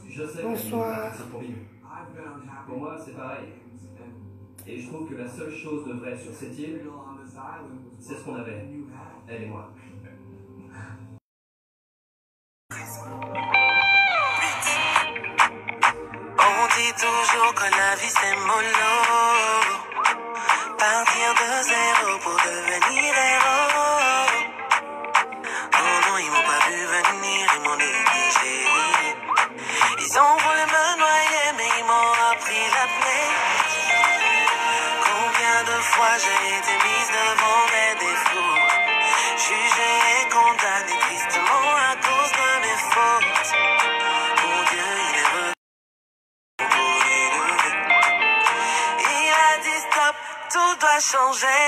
Je sais Bonsoir. que c'est pour vivre. Pour moi, c'est pareil. Et je trouve que la seule chose de vrai sur cette île, c'est ce qu'on avait, elle et moi. On dit toujours que la vie c'est mollo. Partir de zéro pour devenir héros. Oh non, ils m'ont pas vu venir, ils m'ont négligé. Ils ont voulu me noyer, mais ils m'ont appris l'apnée. Combien de fois j'ai été mise devant mes défauts, jugée et condamnée tristement à cause de mes fautes. Mon Dieu, il est revenu. Il a dit stop, tout doit changer.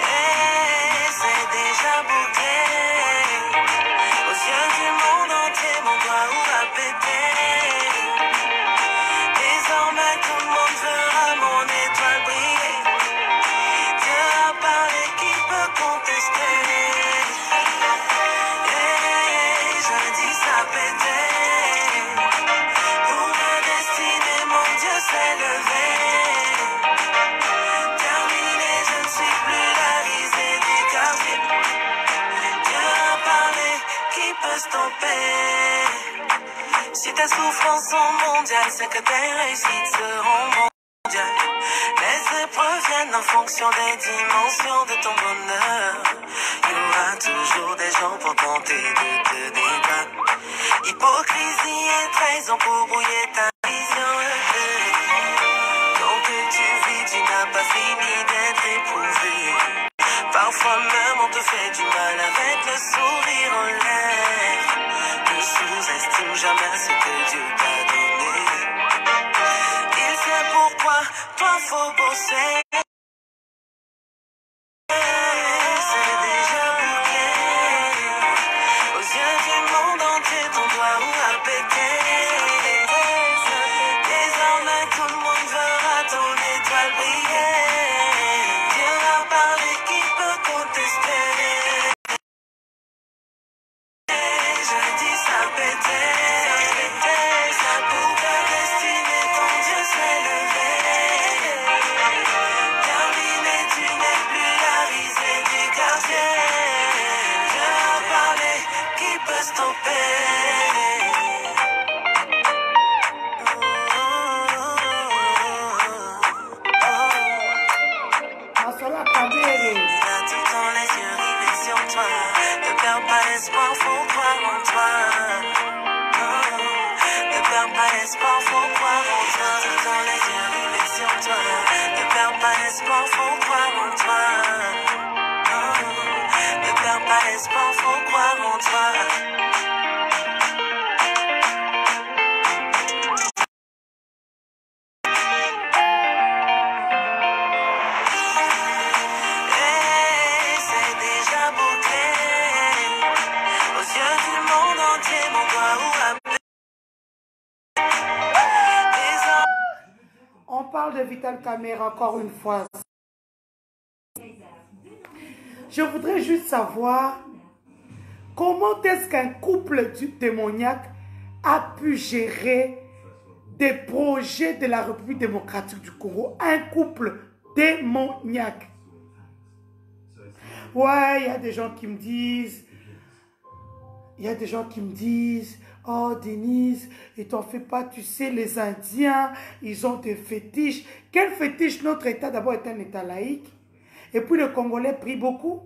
Et c'est déjà bouclé. Aux yeux du monde entier, mon doigt va péter. Désormais tout le monde verra mon étoile briller. Dieu a parlé, qui peut contester? Et jadis ça pétait. Pour ma destinée, mon Dieu s'est levé. Terminé, je ne suis plus la risée du quartier. Dieu a parlé, qui peut stopper? Si tes souffrances sont mondiales, c'est que tes réussites seront mondiales. Les épreuves viennent en fonction des dimensions de ton bonheur. Il y aura toujours des gens pour tenter de te débattre. Hypocrisie et trahison pour brouiller ta vision. Donc que tu vis, tu n'as pas fini d'être éprouvé. Parfois même on te fait du mal avec le sourire en lèvres. Ne sous-estime jamais ce que Dieu t'a donné. Il sait pourquoi, toi faut bosser. C'est déjà bouclé. Aux yeux du monde entier, ton doigt a pété. Désormais tout le monde verra ton étoile briller. Dieu a parlé, qui peut contester? Je dis ça pétait. Ça pour ta destinée, ton Dieu s'est levé. Terminé, tu n'es plus la risée du quartier. Dieu a parlé, qui peut stopper? Bonsoir, Kabere. T'as tout dans les yeux rivés sur toi. Ne perds pas espoir, faut croire en toi. Ne perds pas espoir, faut croire en toi. Tout dans les yeux rivés sur toi. Ne perds pas espoir, faut croire en toi. Ne perds pas espoir, faut croire en toi. Et c'est déjà bouclé. Aux yeux du monde entier, mon doigt a On parle de Vital Caméra encore une fois. Je voudrais juste savoir comment est-ce qu'un couple démoniaque a pu gérer des projets de la République démocratique du Congo. Un couple démoniaque. Ouais, il y a des gens qui me disent, oh Denise, et t'en fais pas, tu sais, les Indiens, ils ont des fétiches. Quel fétiche? Notre État d'abord est un État laïque. Et puis le Congolais prie beaucoup.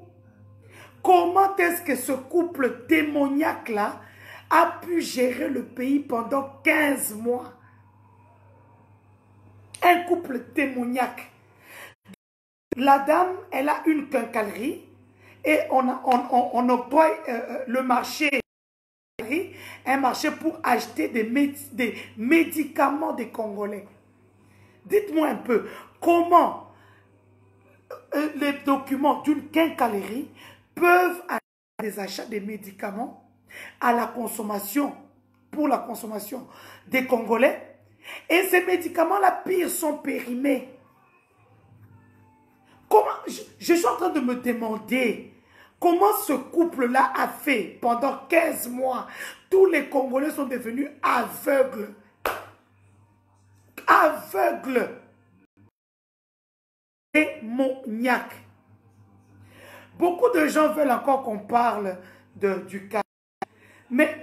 Comment est-ce que ce couple démoniaque-là a pu gérer le pays pendant 15 mois? Un couple démoniaque. La dame, elle a une quincaillerie et on octroie le marché, un marché pour acheter des médicaments des Congolais. Dites-moi un peu, comment les documents d'une quincaillerie peuvent aller des achats des médicaments à la consommation, pour la consommation des Congolais, et ces médicaments-là, pire, sont périmés. Comment, je suis en train de me demander Comment ce couple-là a fait pendant 15 mois? Tous les Congolais sont devenus aveugles. Aveugles. Démoniaques. Beaucoup de gens veulent encore qu'on parle du cas. Mais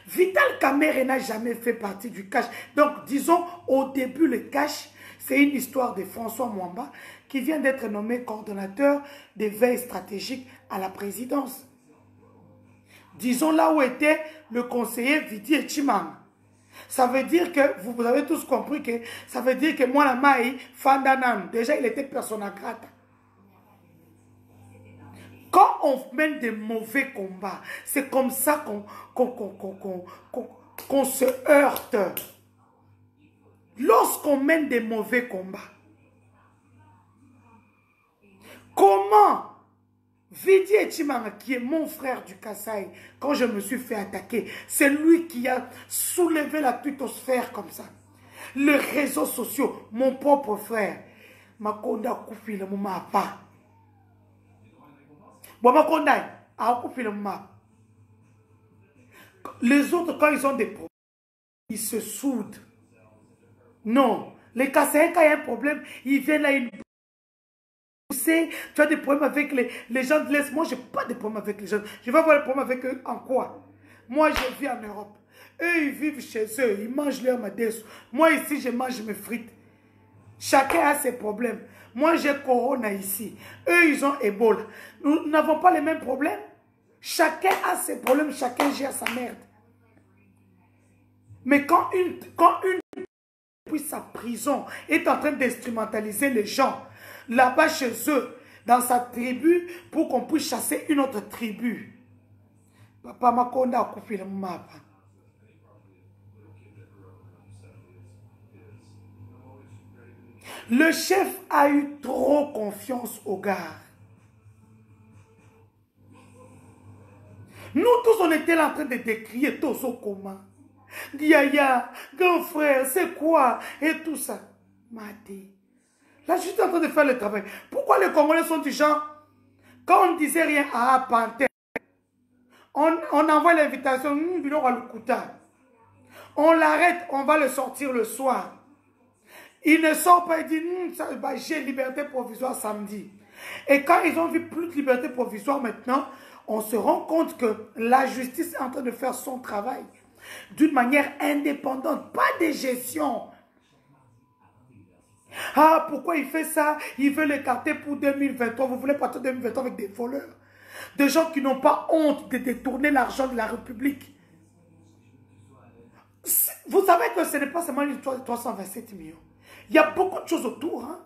Vital Kamerhe n'a jamais fait partie du cash. Donc, disons, au début, le cash, c'est une histoire de François Mwamba qui vient d'être nommé coordonnateur des veilles stratégiques à la présidence. Disons là où était le conseiller Vidi Etchimang. Ça veut dire que, vous avez tous compris que, ça veut dire que moi, la maï, Fandanan, déjà il était persona grata. Quand on mène des mauvais combats, c'est comme ça qu'on se heurte. Lorsqu'on mène des mauvais combats, comment Vidi Etchimanga, qui est mon frère du Kasaï, quand je me suis fait attaquer, c'est lui qui a soulevé la twittosphère comme ça. Les réseaux sociaux, mon propre frère, Makonda Koufi le moment pas. Bon, Makonda a coupé le moment. Les autres, quand ils ont des problèmes, ils se soudent. Non, les Kasaïs, quand il y a un problème, ils viennent là, ils... Tu as des problèmes avec les gens de l'Est. Moi, je n'ai pas de problème avec les gens. Je vais avoir des problèmes avec eux en quoi? Moi, je vis en Europe. Eux, ils vivent chez eux. Ils mangent leur madès. Moi, ici, je mange mes frites. Chacun a ses problèmes. Moi, j'ai Corona ici. Eux, ils ont Ebola. Nous n'avons pas les mêmes problèmes. Chacun a ses problèmes. Chacun gère sa merde. Mais quand une depuis sa prison est en train d'instrumentaliser les gens là-bas chez eux, dans sa tribu, pour qu'on puisse chasser une autre tribu. Papa Makonda a coupé le map. Le chef a eu trop confiance au gars. Nous tous, on était là en train de décrier tout ce comment. Yaya, grand frère, c'est quoi? Et tout ça. Mati. Là, je suis en train de faire le travail. Pourquoi les Congolais sont du genre, quand on ne disait rien à Panthère, on envoie l'invitation, on l'arrête, on va le sortir le soir. Il ne sort pas, il dit, j'ai liberté provisoire samedi. Et quand ils ont vu plus de liberté provisoire maintenant, on se rend compte que la justice est en train de faire son travail d'une manière indépendante, pas de gestion. Ah, pourquoi il fait ça? Il veut l'écarter pour 2023. Vous voulez partir 2023 avec des voleurs. Des gens qui n'ont pas honte de détourner l'argent de la République. Vous savez que ce n'est pas seulement une histoire de 327 millions. Il y a beaucoup de choses autour. Hein?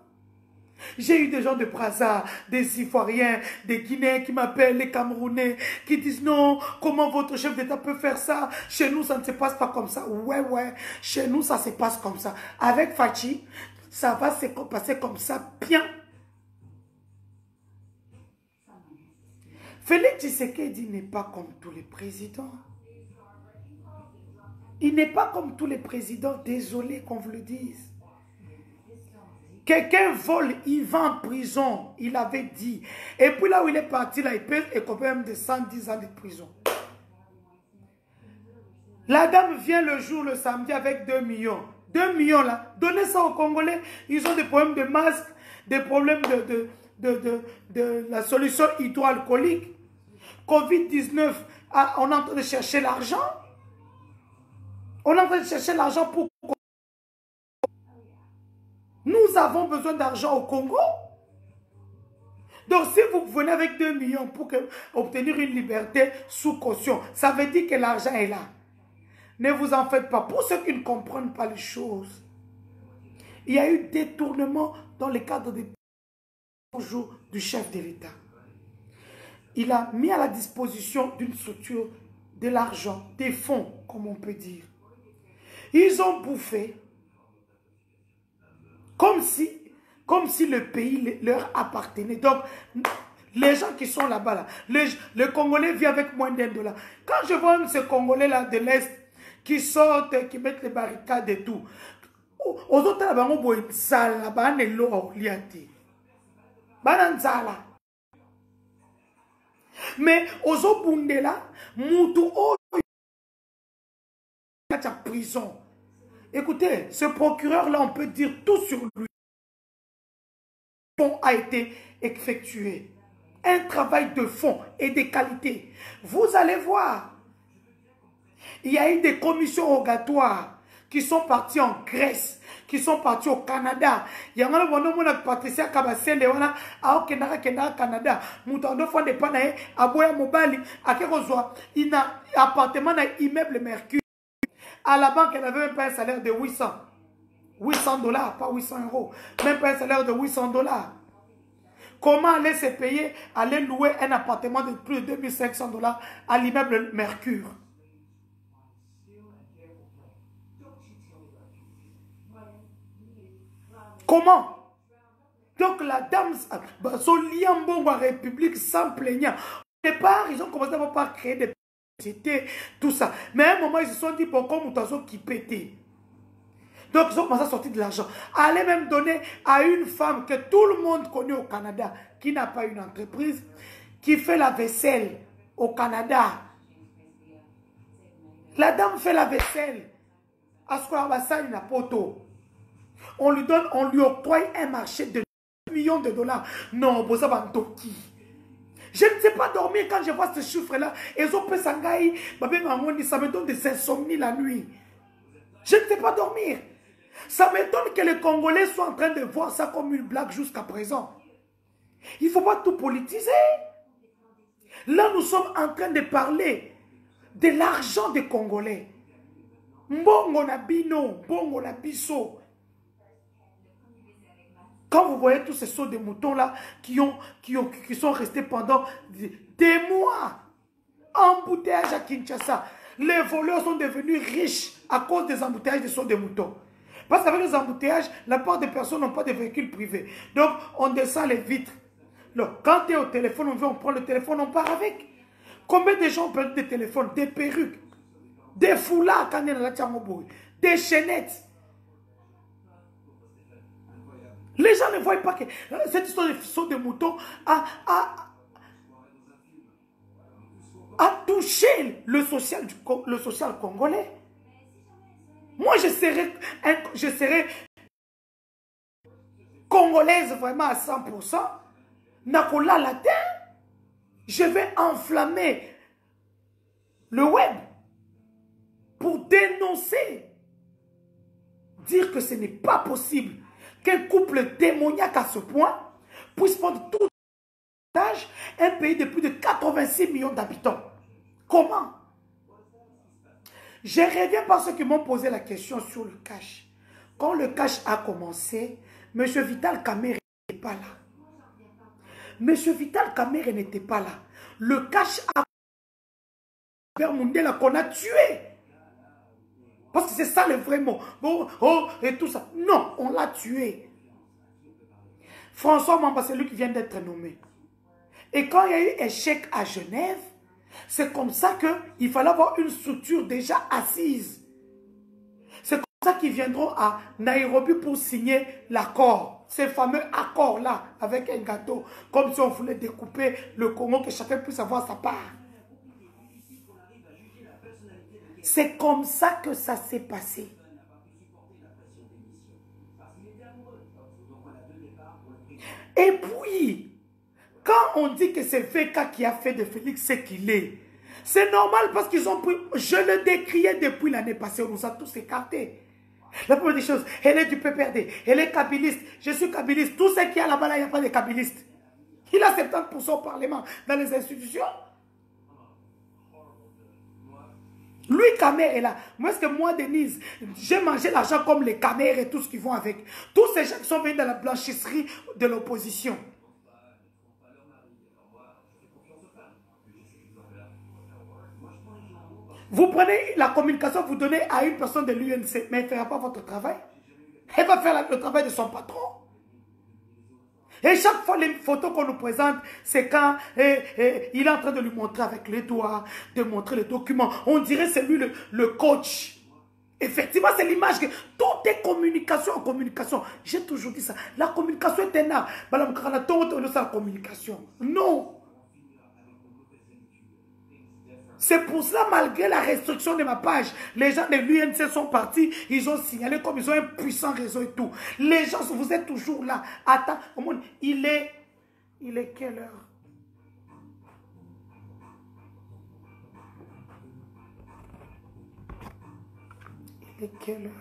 J'ai eu des gens de Brazza, des Ivoiriens, des Guinéens qui m'appellent, les Camerounais, qui disent non, comment votre chef d'État peut faire ça? Chez nous, ça ne se passe pas comme ça. Ouais, chez nous, ça se passe comme ça. Avec Fachi, ça va se passer comme ça, bien. Félix Tshisekedi n'est pas comme tous les présidents. Il n'est pas comme tous les présidents, désolé qu'on vous le dise. Quelqu'un vole, il va en prison, il avait dit. Et puis là où il est parti, là, il peut écoper même de 110 ans de prison. La dame vient le jour, le samedi, avec 2 millions. 2 millions là, donnez ça aux Congolais. Ils ont des problèmes de masque, des problèmes de la solution hydroalcoolique. Covid-19, on est en train de chercher l'argent. On est en train de chercher l'argent pour... Nous avons besoin d'argent au Congo. Donc si vous venez avec 2 millions pour obtenir une liberté sous caution, ça veut dire que l'argent est là. Ne vous en faites pas. Pour ceux qui ne comprennent pas les choses, il y a eu détournement dans le cadre des jours du chef de l'État. Il a mis à la disposition d'une structure de l'argent, des fonds, comme on peut dire. Ils ont bouffé comme si le pays leur appartenait. Donc, les gens qui sont là-bas, là, les Congolais vivent avec moins d'1 $. Quand je vois ces Congolais-là de l'Est qui sortent, qui mettent les barricades et tout, aux autres, là-bas, on boit une salle, là-bas, on est là, on Mais aux Obundela, Moutou, à prison. Écoutez, ce procureur-là, on peut dire tout sur lui. Le fond a été effectué. Un travail de fond et de qualité. Vous allez voir. Il y a eu des commissions rogatoires qui sont partis en Grèce, qui sont partis au Canada. Il y a un Patricia Kabasele, Canada. Moutando fois de Panae, Aboya Mobali, à Kerozwa, il a un appartement dans l'immeuble Mercure. À la banque, elle n'avait même pas un salaire de 800. 800 $, pas 800 €. Même pas un salaire de 800 $. Comment aller se payer, aller louer un appartement de plus de 2500 $ à l'immeuble Mercure? Comment? Donc la dame, son lien bon en République sans plaignant. Au départ, ils ont commencé à créer des sociétés, tout ça. Mais à un moment, ils se sont dit, bon, comme Moutazo qui pétait. Donc, ils ont commencé à sortir de l'argent. Aller même donner à une femme que tout le monde connaît au Canada, qui n'a pas une entreprise, qui fait la vaisselle au Canada. La dame fait la vaisselle. À ce qu'on va ça, on lui donne, on lui octroie un marché de millions de $. Non, Bosa Bantoki. Je ne sais pas dormir quand je vois ce chiffre-là. Et ça me donne des insomnies la nuit. Je ne sais pas dormir. Ça m'étonne que les Congolais soient en train de voir ça comme une blague jusqu'à présent. Il ne faut pas tout politiser. Là, nous sommes en train de parler de l'argent des Congolais. Mbongo na bino, mbongo na biso. Quand vous voyez tous ces sauts de moutons-là qui sont restés pendant des mois, embouteillage à Kinshasa, les voleurs sont devenus riches à cause des embouteillages des sauts de moutons. Parce qu'avec les embouteillages, la plupart des personnes n'ont pas de véhicules privés. Donc, on descend les vitres. Donc, quand tu es au téléphone, on prend le téléphone, on part avec. Combien de gens ont perdu des téléphones, des perruques, des foulards, des chaînettes? Les gens ne voient pas que cette histoire de saut de moutons a touché le social congolais. Moi, je serais congolaise vraiment à 100%. Nakola latin, je vais enflammer le web pour dénoncer, dire que ce n'est pas possible qu'un couple démoniaque à ce point puisse prendre tout un pays de plus de 86 millions d'habitants. Comment? Je reviens par ceux qui m'ont posé la question sur le cash. Quand le cash a commencé, M. Vital Kamerhe n'était pas là. M. Vital Kamerhe n'était pas là. Le cash a Père Mundela qu'on a tué. Parce que c'est ça le vrai mot. Bon, oh, et tout ça. Non, on l'a tué. François Mamba, c'est lui qui vient d'être nommé. Et quand il y a eu échec à Genève, c'est comme ça qu'il fallait avoir une structure déjà assise. C'est comme ça qu'ils viendront à Nairobi pour signer l'accord. Ces fameux accords-là, avec un gâteau. Comme si on voulait découper le Congo, que chacun puisse avoir sa part. C'est comme ça que ça s'est passé. Et puis, quand on dit que c'est VK qui a fait de Félix ce qu'il est, c'est normal parce qu'ils ont pris... Je le décriais depuis l'année passée, on nous a tous écartés. La première des choses, elle est du PPRD, elle est kabiliste, je suis kabiliste. Tout ce qu'il y a là-bas, il n'y a pas de kabilistes. Il a 70% au Parlement, dans les institutions. Lui, Kamer est là. Moi, est-ce que moi, Denise, j'ai mangé l'argent comme les Kamer et tout ce qui vont avec. Tous ces gens qui sont venus dans la blanchisserie de l'opposition. Vous prenez la communication, vous donnez à une personne de l'UNC, mais elle ne fera pas votre travail. Elle va faire le travail de son patron. Et chaque fois, les photos qu'on nous présente, c'est quand il est en train de lui montrer avec les doigts, de montrer les documents. On dirait que c'est lui le coach. Effectivement, c'est l'image que tout est communication en communication. J'ai toujours dit ça. La communication est un art. La communication. Non. C'est pour cela, malgré la restriction de ma page, les gens de l'UNC sont partis, ils ont signalé comme ils ont un puissant réseau et tout. Les gens, vous êtes toujours là. Attends, il est quelle heure? Il est quelle heure?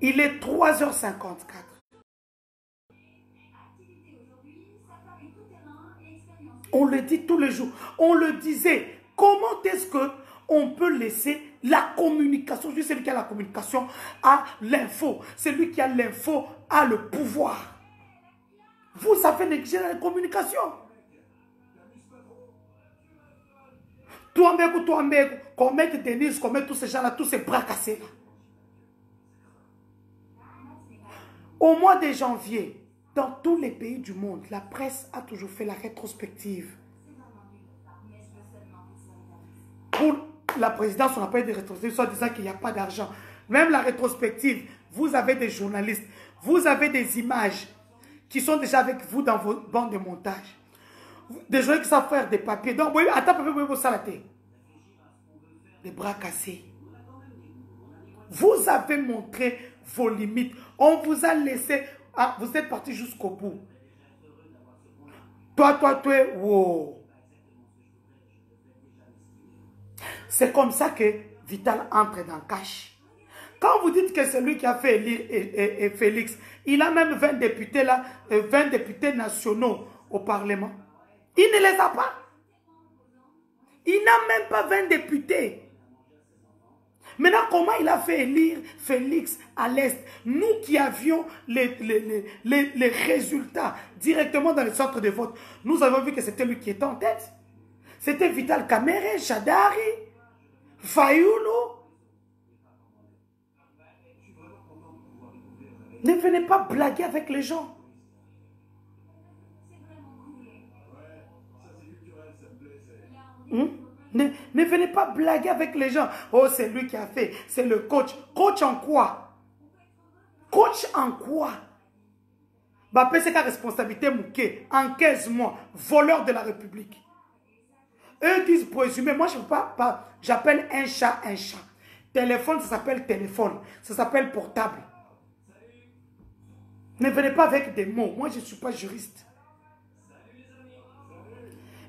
Il est 3h54. On le dit tous les jours. On le disait. Comment est-ce qu'on peut laisser la communication? Je suis celui qui a la communication à l'info. Celui qui a l'info a le pouvoir. Vous savez négliger la communication. Toi, qu'on mette Denise, qu'on mette tous ces gens-là, tous ces bras cassés là. Au mois de janvier, dans tous les pays du monde, la presse a toujours fait la rétrospective. Pour la présidence, on n'a pas eu de rétrospective, soit disant qu'il n'y a pas d'argent. Même la rétrospective, vous avez des journalistes, vous avez des images qui sont déjà avec vous dans vos bancs de montage. Des gens qui savent faire des papiers. Donc, oui, attends, vous salatez. Des bras cassés. Vous avez montré vos limites. On vous a laissé. Ah, vous êtes parti jusqu'au bout. Toi, wow. C'est comme ça que Vital entre dans le cash. Quand vous dites que c'est lui qui a fait élire Félix, il a même 20 députés là, 20 députés nationaux au Parlement. Il ne les a pas. Il n'a même pas 20 députés. Maintenant, comment il a fait élire Félix à l'Est? Nous qui avions les résultats directement dans le centre de vote, nous avons vu que c'était lui qui était en tête. C'était Vital Kamerhe, Chadari, Fayoulou. Ne venez pas blaguer avec les gens. Ne venez pas blaguer avec les gens. Oh, c'est lui qui a fait. C'est le coach. Coach en quoi? Coach en quoi? Bappé, c'est la responsabilité mouquée. En 15 mois, voleur de la République. Eux disent présumé. Moi, je ne peux pas. J'appelle un chat un chat. Téléphone, ça s'appelle téléphone. Ça s'appelle portable. Ne venez pas avec des mots. Moi, je ne suis pas juriste.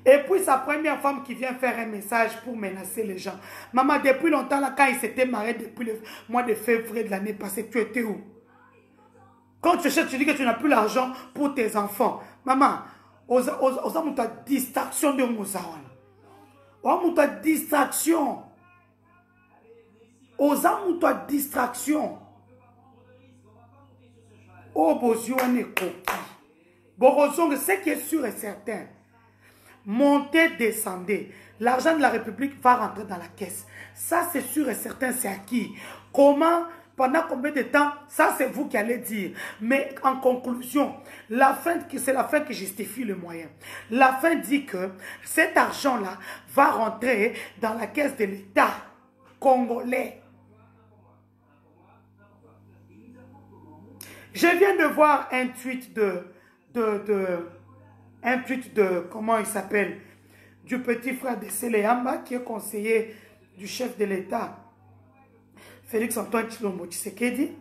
Et puis, sa première femme qui vient faire un message pour menacer les gens. Maman, depuis longtemps, là, quand il s'était marié, depuis le mois de février de l'année passée, tu étais où? Quand tu cherches, tu dis que tu n'as plus l'argent pour tes enfants. Maman, aux hommes, tu as distraction de Mouzawan. Aux hommes, distraction. Aux hommes, tu as distraction. Oh, Bozio, on est coquille. Borozong, ce qui est sûr et certain. Montez, descendez. L'argent de la République va rentrer dans la caisse. Ça, c'est sûr et certain, c'est acquis. Comment, pendant combien de temps, ça, c'est vous qui allez dire. Mais en conclusion, c'est la fin qui justifie le moyen. La fin dit que cet argent-là va rentrer dans la caisse de l'État congolais. Je viens de voir un tweet comment il s'appelle, du petit frère de Séléamba, qui est conseiller du chef de l'État, Félix Antoine Tshilombo Tshisekedi,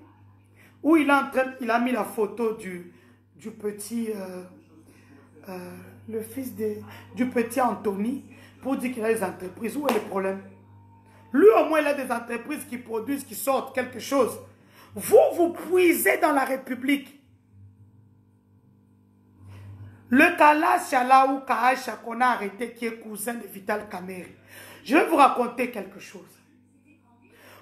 où il a mis la photo du petit, le fils du petit Anthony, pour dire qu'il a des entreprises. Où est le problème? Lui, au moins, il a des entreprises qui produisent, qui sortent quelque chose. Vous puisez dans la République. Le Kala Chalaou Kahacha qu'on a arrêté, qui est cousin de Vital Kamerhe. Je vais vous raconter quelque chose.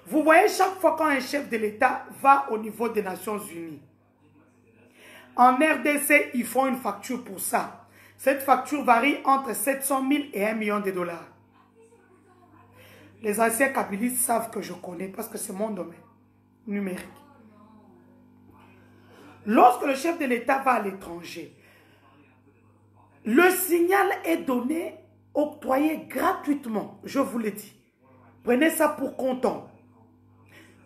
Vous voyez, chaque fois qu'un chef de l'État va au niveau des Nations Unies, en RDC, ils font une facture pour ça. Cette facture varie entre 700 000 et 1 million de dollars. Les anciens kabylistes savent que je connais parce que c'est mon domaine numérique. Lorsque le chef de l'État va à l'étranger, le signal est donné, octroyé gratuitement, je vous l'ai dit. Prenez ça pour comptant.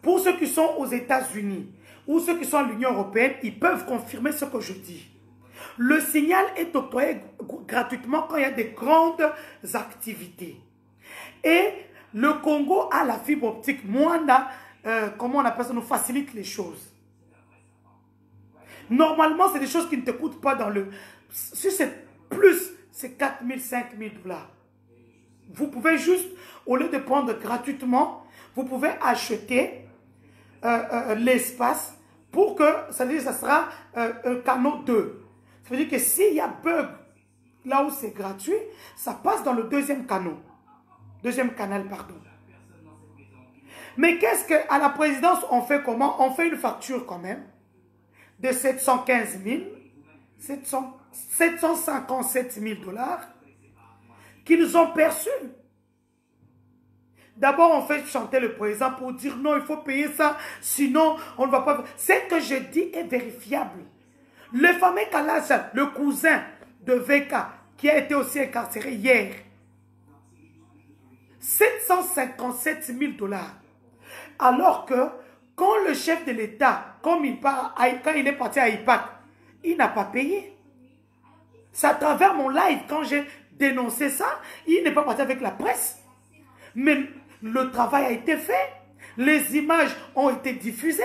Pour ceux qui sont aux États-Unis ou ceux qui sont à l'Union européenne, ils peuvent confirmer ce que je dis. Le signal est octroyé gratuitement quand il y a des grandes activités. Et le Congo a la fibre optique. Mwanda, comment on appelle ça, nous facilite les choses. Normalement, c'est des choses qui ne te coûtent pas dans le... Si c'est plus, c'est 4 000, 5 000 $. Vous pouvez juste, au lieu de prendre gratuitement, vous pouvez acheter l'espace pour que, ça veut dire que ça sera un canal 2. Ça veut dire que s'il y a bug là où c'est gratuit, ça passe dans le deuxième canal. Deuxième canal, pardon. Mais qu'est-ce qu'à la présidence, on fait comment? On fait une facture quand même de 715 000, 757 000 $ qu'ils ont perçus. D'abord, on fait chanter le président pour dire non, il faut payer ça, sinon on ne va pas... Ce que je dis est vérifiable. Le fameux Kalash, le cousin de VK, qui a été aussi incarcéré hier, 757 000 $. Alors que quand le chef de l'État, quand il est parti à IPAC, il n'a pas payé. C'est à travers mon live, quand j'ai dénoncé ça, il n'est pas parti avec la presse. Mais le travail a été fait. Les images ont été diffusées.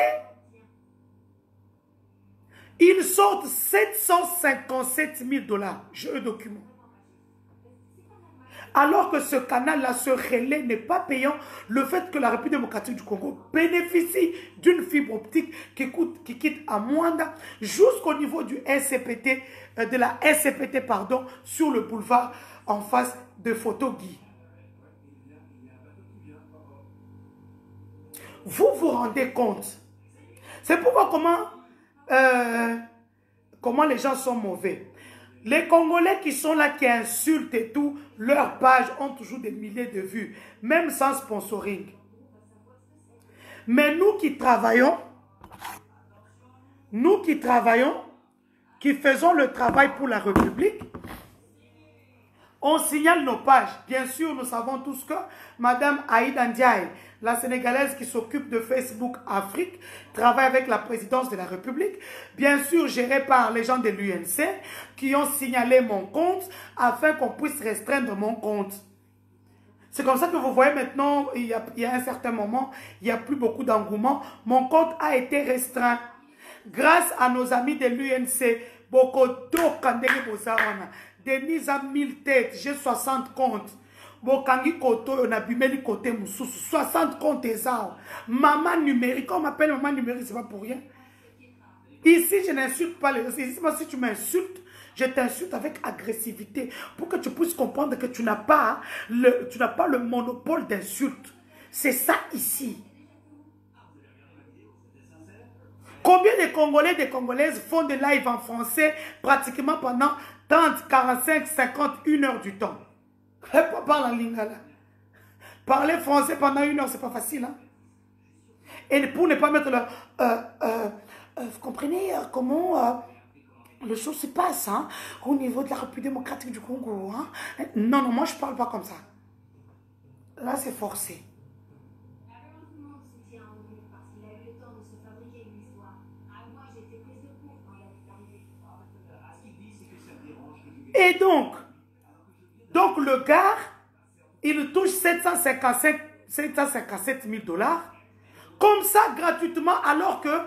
Ils sortent 757 000 $. J'ai un document. Alors que ce canal-là, ce relais n'est pas payant, le fait que la République démocratique du Congo bénéficie d'une fibre optique qui quitte à Mwanda jusqu'au niveau du SCPT, de la SCPT, pardon, sur le boulevard en face de Photo-Guy. Vous vous rendez compte? C'est pour voir comment les gens sont mauvais. Les Congolais qui sont là, qui insultent et tout, leurs pages ont toujours des milliers de vues, même sans sponsoring. Mais nous qui travaillons, qui faisons le travail pour la République, on signale nos pages. Bien sûr, nous savons tous que Madame Aïda Ndiaye, la Sénégalaise qui s'occupe de Facebook Afrique, travaille avec la présidence de la République, bien sûr gérée par les gens de l'UNC, qui ont signalé mon compte afin qu'on puisse restreindre mon compte. C'est comme ça que vous voyez maintenant, il y a un certain moment, il n'y a plus beaucoup d'engouement. Mon compte a été restreint. Grâce à nos amis de l'UNC, Bokodo Kandere Bozawana, Denise a 1000 têtes, j'ai 60 comptes. Bokangi Koto, on a bimeli côté Moussous, 60 comptes et ça. Maman numérique, on m'appelle maman numérique, c'est pas pour rien. Ici, je n'insulte pas les gens. Ici, si tu m'insultes, je t'insulte avec agressivité pour que tu puisses comprendre que tu n'as pas le monopole d'insulte. C'est ça ici. Combien de Congolais, de Congolaises font des lives en français pratiquement pendant 30, 45, 50, 1 heure du temps? Parle en lingala. Parler français pendant 1 heure, c'est pas facile. Hein? Et pour ne pas mettre le... vous comprenez comment les choses se passent hein, au niveau de la République démocratique du Congo. Hein? Non, moi je parle pas comme ça. Là, c'est forcé. Et donc le gars, il touche 757 000 $, comme ça gratuitement, alors que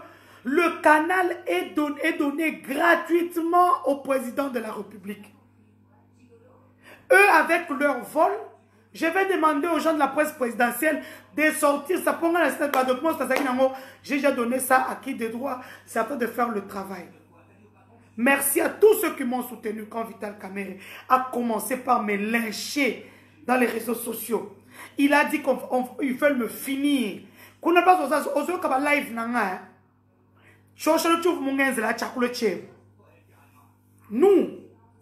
le canal est donné gratuitement au président de la République. Eux, avec leur vol, je vais demander aux gens de la presse présidentielle de sortir ça. J'ai déjà donné ça à qui de droit, c'est à toi de faire le travail. Merci à tous ceux qui m'ont soutenu quand Vital Kamerhe a commencé par me lyncher dans les réseaux sociaux. Il a dit qu'il veut me finir. Nous,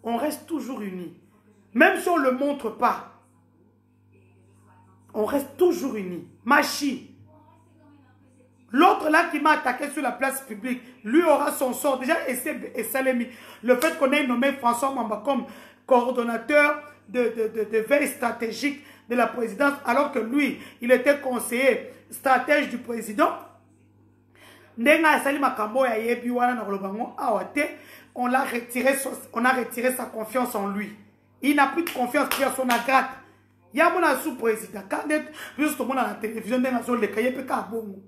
on reste toujours unis. Même si on ne le montre pas, on reste toujours unis. Machi. L'autre là qui m'a attaqué sur la place publique, lui aura son sort. Déjà, et Salemi, le fait qu'on ait nommé François Mamba comme coordonnateur de veille stratégique de la présidence, alors que lui, il était conseiller stratège du président. on a retiré sa confiance en lui. Il n'a plus de confiance en son agrate. Il y a mon sous-président. Quand juste au monde à la télévision, dans la zone de Kaye, peut qu'à bon.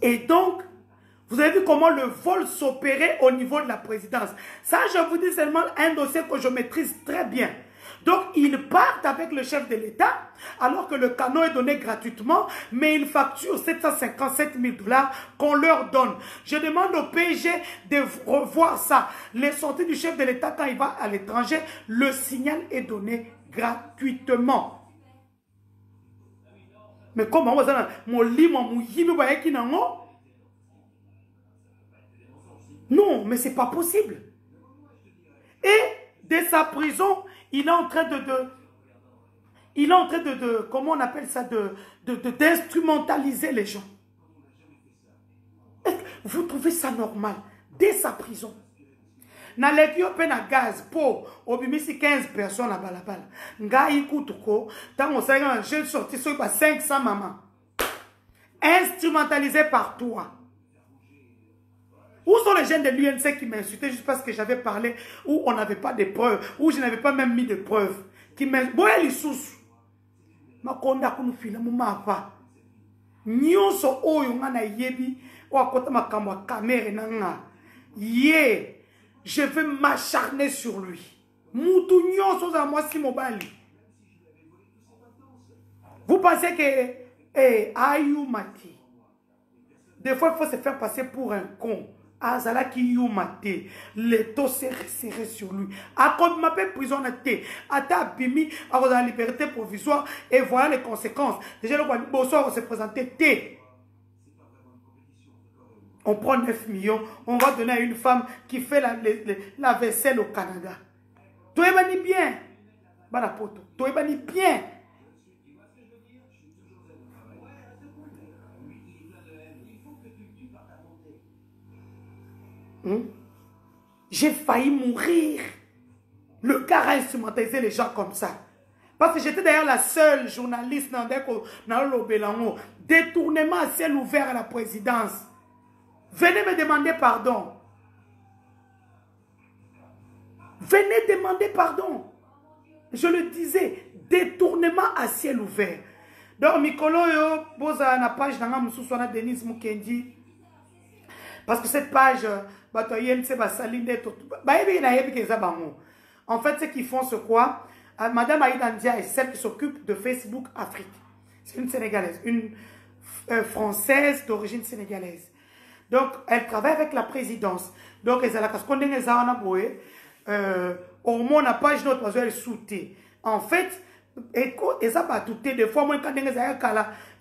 Et donc, vous avez vu comment le vol s'opérait au niveau de la présidence. Ça, je vous dis seulement un dossier que je maîtrise très bien. Donc, ils partent avec le chef de l'État, alors que le canon est donné gratuitement, mais ils facturent 757 000 $ qu'on leur donne. Je demande au PSG de revoir ça. Les sorties du chef de l'État, quand il va à l'étranger, le signal est donné gratuitement. Mais comment vous avez non, mais c'est pas possible. Et dès sa prison, il est en train comment on appelle ça, d'instrumentaliser les gens. Vous trouvez ça normal? Dès sa prison. Na l'Éthiopie na gaz pour obimisi 15 personnes à balabala. Nga ikutuko, tant on sait un jeune sorti sur 500 mamans. Instrumentalisé par toi. Où sont les jeunes de l'UNC qui m'insultaient juste parce que j'avais parlé où on n'avait pas de preuves, où je n'avais pas même mis de preuves. Qui m'insultaient. Les sous. Ma konda kunu fila mu mapa. Nyonso oyo ngana yebi wa kota makamwa kamere nanga. Ye. Je vais m'acharner sur lui. Moutou nyonso za moi si mobali. Vous pensez que Ayumati. Des fois il faut se faire passer pour un con. Azala ki yumate, le taux s'est resserré sur lui. A quoi m'appelle prison à thé, à ta bimi, à la liberté provisoire, et voilà les conséquences. Déjà le bonsoir se présenter thé. On prend 9 millions, on va donner à une femme qui fait la vaisselle au Canada. Toi es bien, banapoto, toi es bien. J'ai failli mourir. Le gars a instrumentalisé les gens comme ça. Parce que j'étais d'ailleurs la seule journaliste dans le Bélango. Détournement à ciel ouvert à la présidence. Venez me demander pardon. Venez demander pardon. Je le disais, détournement à ciel ouvert. Donc, Mikolo, yo, boza na page dans la Denise Mukendi. Parce que cette page, en fait, ce qu'ils font, c'est quoi? Madame Aïda Ndia est celle qui s'occupe de Facebook Afrique. C'est une Sénégalaise, une Française d'origine sénégalaise. Donc, elle travaille avec la présidence. Donc, elle a au moins, la page notre parce qu'elle soutient. En fait, et ça va tout des fois, moi, quand elle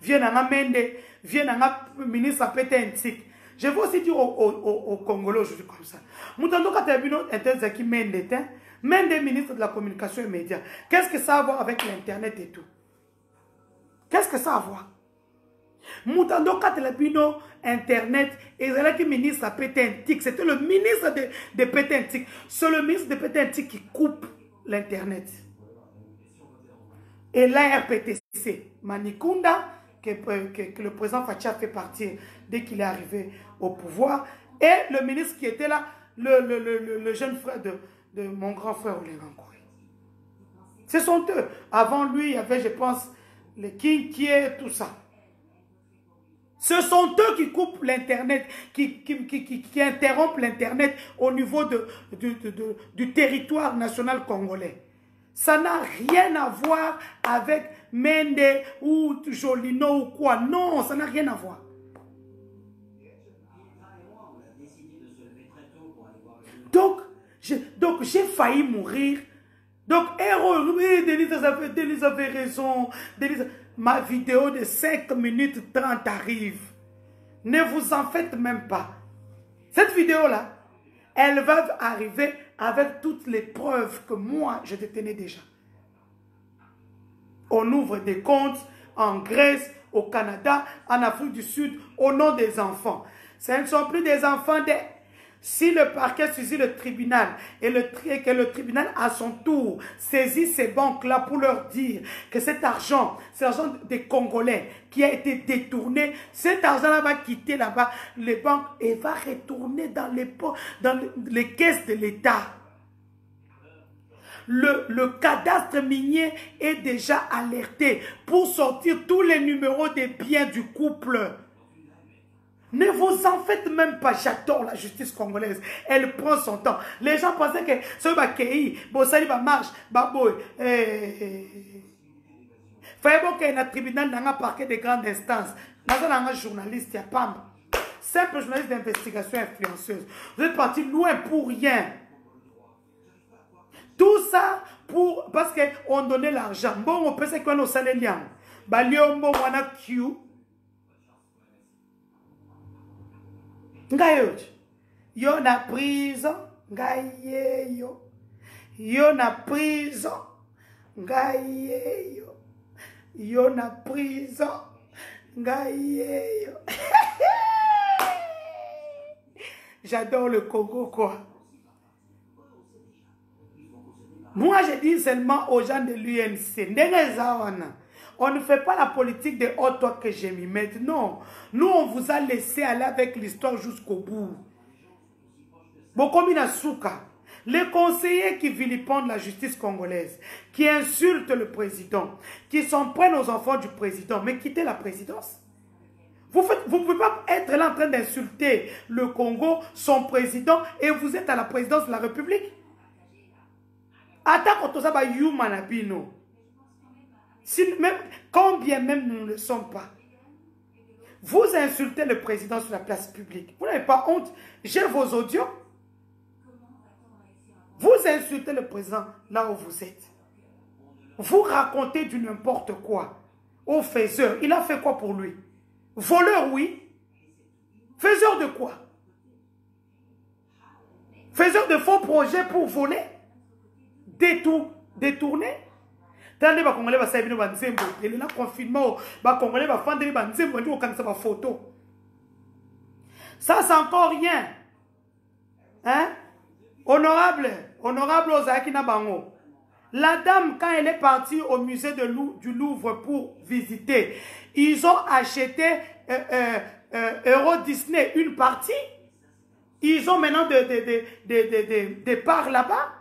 vient à un ministre à péter. Je veux aussi dire aux Congolais aujourd'hui comme ça. Moutando Katabino est qui mène des ministres de la communication et médias. Qu'est-ce que ça a à voir avec l'Internet et tout? Qu'est-ce que ça a à voir? Moutando Katabino Internet et qui ministre à Pétentique. C'était le ministre de Pétentique. C'est le ministre de Pétentique qui coupe l'Internet. Et la RPTC, Manikunda, que le président Facha fait partir dès qu'il est arrivé au pouvoir, et le ministre qui était là, le jeune frère de mon grand frère Olengankoui. Ce sont eux. Avant lui, il y avait, je pense, le qui est tout ça. Ce sont eux qui coupent l'Internet, qui interrompent l'Internet au niveau du territoire national congolais. Ça n'a rien à voir avec Mende ou Jolino ou quoi. Non, ça n'a rien à voir. Donc, j'ai failli mourir. Donc, héros, oui, Denise avait raison. Ma vidéo de 5 minutes 30 arrive. Ne vous en faites même pas. Cette vidéo-là, elle va arriver avec toutes les preuves que moi, je détenais déjà. On ouvre des comptes en Grèce, au Canada, en Afrique du Sud, au nom des enfants. Ce ne sont plus des enfants Si le parquet saisit le tribunal et que le tribunal à son tour saisit ces banques-là pour leur dire que cet argent, c'est l'argent des Congolais qui a été détourné, cet argent-là va quitter là-bas les banques et va retourner dans les caisses de l'État. Le cadastre minier est déjà alerté pour sortir tous les numéros des biens du couple. Ne vous en faites même pas, j'adore la justice congolaise. Elle prend son temps. Les gens pensaient que ce bakei, Bossali va marche, baboy. Fallait bon qu'il y ait un tribunal dans un parquet de grande instance. Dans un journaliste, il y a pas. Simple journaliste d'investigation influenceuse. Vous êtes parti loin pour rien. Tout ça parce qu'on donnait l'argent. Bon, on peut se quoi nos salaires. Baliombo wana Q. Yo na prison. Yo. Yo na prison. Yo na prison. J'adore le Congo, quoi. Moi, je dis seulement aux gens de l'UNC, on ne fait pas la politique de « oh, toi que j'ai mis ». Non, nous, on vous a laissé aller avec l'histoire jusqu'au bout. Bokomina Souka, les conseillers qui vilipendent la justice congolaise, qui insultent le président, qui s'en prennent aux enfants du président, mais quittez la présidence. Vous ne pouvez pas être là en train d'insulter le Congo, son président, et vous êtes à la présidence de la République. Quand bien même nous ne le sommes pas. Vous insultez le président sur la place publique. Vous n'avez pas honte. J'ai vos audios. Vous insultez le président là où vous êtes. Vous racontez du n'importe quoi. Au faiseur, il a fait quoi pour lui? Voleur, oui. Faiseur de quoi? Faiseur de faux projets pour voler. Détourner. Tandis que les Congolais vont s'amuser dans Nzembo. Et le confinement, les Congolais vont faire des Nzembo. Ils vont faire des photos. Ça, c'est encore rien. Hein? Honorable Ozaki Nabango. La dame, quand elle est partie au musée du Louvre pour visiter, ils ont acheté Euro Disney une partie. Ils ont maintenant des parts là-bas.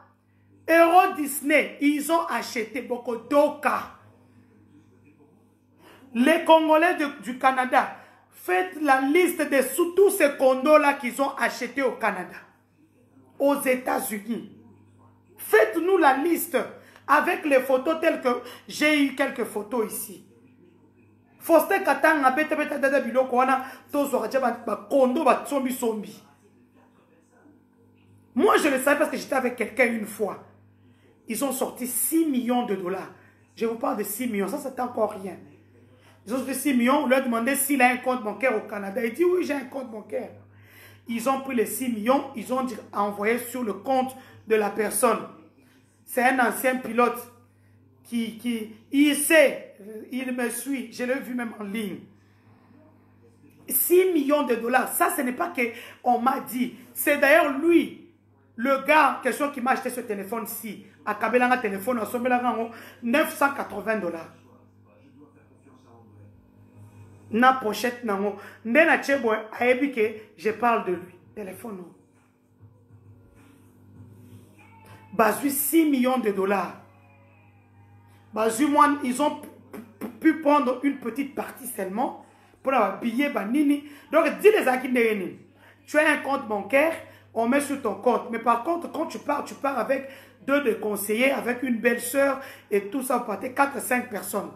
Euro Disney, ils ont acheté beaucoup d'Oka. Les Congolais du Canada, faites la liste de tous ces condos-là qu'ils ont achetés au Canada, aux États-Unis. Faites-nous la liste avec les photos telles que j'ai eu quelques photos ici. Foster Katanga, beta dada biloko wana, tozora kondo ba sombi. Moi, je le savais parce que j'étais avec quelqu'un une fois. Ils ont sorti 6 millions de dollars. Je vous parle de 6 millions. Ça, c'est encore rien. Ils ont sorti 6 millions. On leur a demandé s'il a un compte bancaire au Canada. Il dit oui, j'ai un compte bancaire. Ils ont pris les 6 millions. Ils ont envoyé sur le compte de la personne. C'est un ancien pilote il sait, il me suit. Je l'ai vu même en ligne. 6 millions de dollars. Ça, ce n'est pas qu'on m'a dit. C'est d'ailleurs lui. Le gars, question qui m'a acheté ce téléphone-ci, à Kabelanga téléphone, à Sombelanga, 980 dollars. Na pochette, nango. Ndena chebo, aébi que je parle de lui. Téléphone. Bazui 6 millions de dollars. Bazui, moi, ils ont pu prendre une petite partie seulement pour avoir billet, banini. Donc, dis les Akindéni. Tu as un compte bancaire. On met sur ton compte. Mais par contre, quand tu pars avec 2 conseillers, avec une belle-sœur et tout ça, vous partez 4-5 personnes.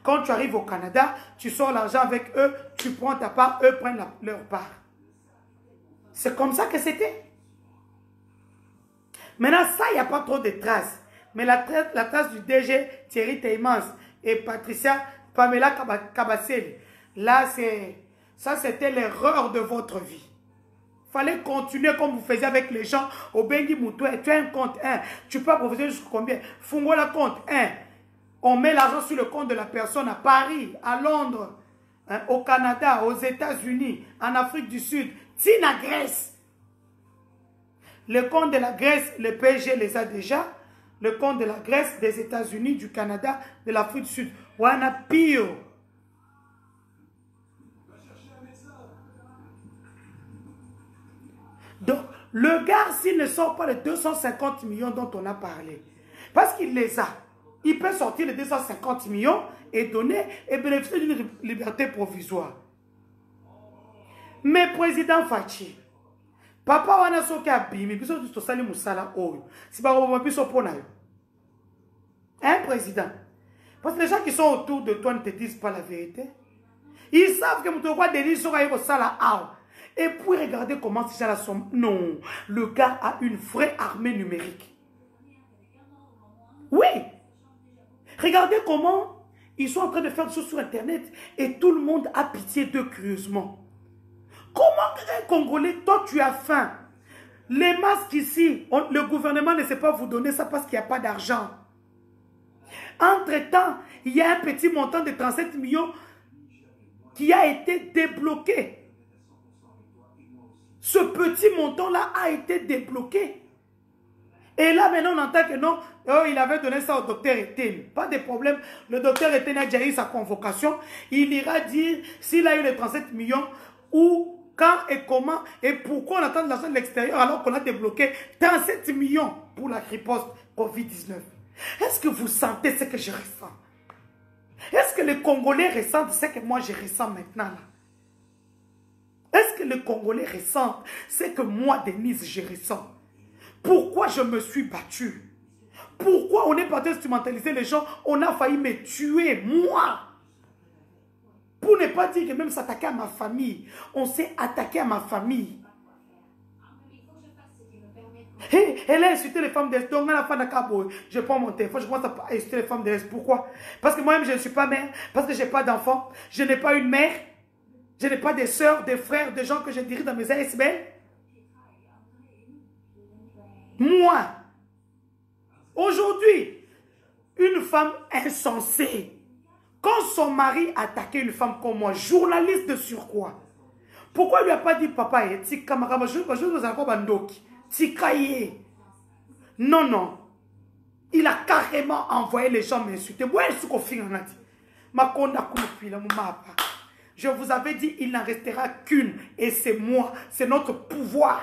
Quand tu arrives au Canada, tu sors l'argent avec eux, tu prends ta part, eux prennent leur part. C'est comme ça que c'était. Maintenant, ça, il n'y a pas trop de traces. Mais la trace du DG Thierry Teymans et Patricia Pamela Kabasele, là, ça, c'était l'erreur de votre vie. Il fallait continuer comme vous faisiez avec les gens au Bengi Moutoué. Tu as un compte 1. Tu peux profiter jusqu'à combien? Fungo la compte 1. On met l'argent sur le compte de la personne à Paris, à Londres, hein, au Canada, aux États-Unis, en Afrique du Sud, Tina Grèce. Le compte de la Grèce, le PSG les a déjà. Le compte de la Grèce, des États-Unis, du Canada, de l'Afrique du Sud. Wana pire. Donc, le gars, s'il ne sort pas les 250 millions dont on a parlé, parce qu'il les a, il peut sortir les 250 millions et donner et bénéficier d'une liberté provisoire. Mais président Fachi, papa wana soki abimi, biso tosali musala oyo, si ba roboma biso pona yo. Hein, président? Parce que les gens qui sont autour de toi ne te disent pas la vérité. Ils savent que Moutouwa Denis sera au sala out. Et puis regardez comment ces gens-là sont. Non, le gars a une vraie armée numérique. Oui. Regardez comment ils sont en train de faire des choses sur Internet et tout le monde a pitié d'eux curieusement. Comment un Congolais, toi tu as faim. Les masques ici, le gouvernement ne sait pas vous donner ça parce qu'il n'y a pas d'argent. Entre-temps, il y a un petit montant de 37 millions qui a été débloqué. Ce petit montant-là a été débloqué. Et là, maintenant, on entend que non, oh, il avait donné ça au docteur Etienne. Pas de problème. Le docteur Etienne a déjà eu sa convocation. Il ira dire s'il a eu les 37 millions ou quand et comment et pourquoi on attend de l'argent de l'extérieur alors qu'on a débloqué 37 millions pour la riposte Covid-19. Est-ce que vous sentez ce que je ressens? Est-ce que les Congolais ressentent ce que moi je ressens maintenant là? Est-ce que les Congolais ressentent ce que moi, Denise, je ressens? Pourquoi je me suis battu? Pourquoi on est parti instrumentaliser les gens? On a failli me tuer, moi. Pour ne pas dire que même s'attaquer à ma famille. On s'est attaqué à ma famille. Hey, elle a insulté les femmes d'Est. Donc, je prends mon téléphone, je commence à insulter les femmes d'Est. Pourquoi? Parce que moi-même, je ne suis pas mère. Parce que je n'ai pas d'enfant. Je n'ai pas une mère. Je n'ai pas des soeurs, des frères, des gens que je dirige dans mes ASBL. Moi, aujourd'hui, une femme insensée, quand son mari attaquait une femme comme moi, journaliste de surcroît, pourquoi il lui a pas dit papa, non, non. Il a carrément envoyé les gens m'insulter. Je vous avais dit, il n'en restera qu'une. Et c'est moi. C'est notre pouvoir.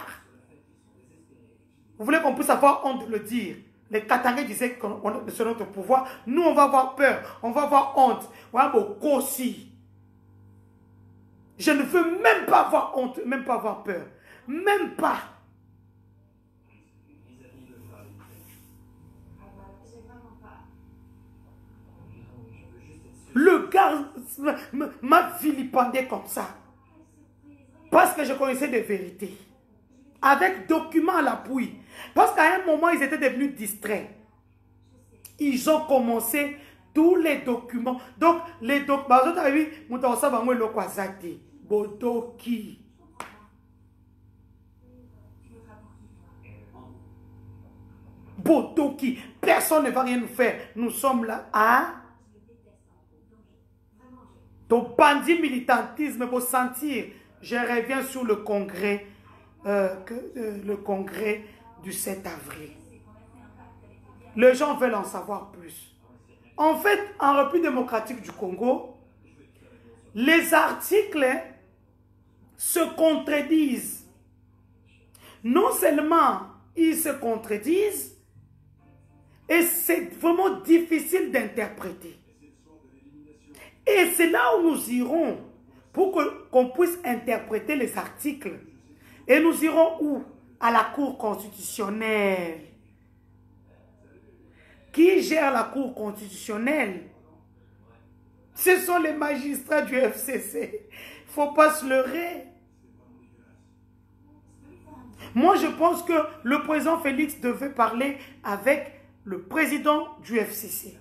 Vous voulez qu'on puisse avoir honte de le dire? Les Katangais disaient que c'est notre pouvoir. Nous, on va avoir peur. On va avoir honte. Je ne veux même pas avoir honte. Même pas avoir peur. Même pas. Le gars m'a vilipendé comme ça. Parce que je connaissais des vérités. Avec documents à l'appui. Parce qu'à un moment, ils étaient devenus distraits. Ils ont commencé tous les documents. Donc, les documents. Bodoki. Bodoki. Personne ne va rien nous faire. Nous sommes là. Hein? Ton bandit militantisme pour sentir. Je reviens sur le congrès. Le congrès du 7 avril. Les gens veulent en savoir plus. En fait, en République démocratique du Congo, les articles se contredisent. Non seulement ils se contredisent, et c'est vraiment difficile d'interpréter. Et c'est là où nous irons pour qu'on puisse interpréter les articles. Et nous irons où? À la Cour constitutionnelle. Qui gère la Cour constitutionnelle? Ce sont les magistrats du FCC. Il ne faut pas se leurrer. Moi, je pense que le président Félix devait parler avec le président du FCC.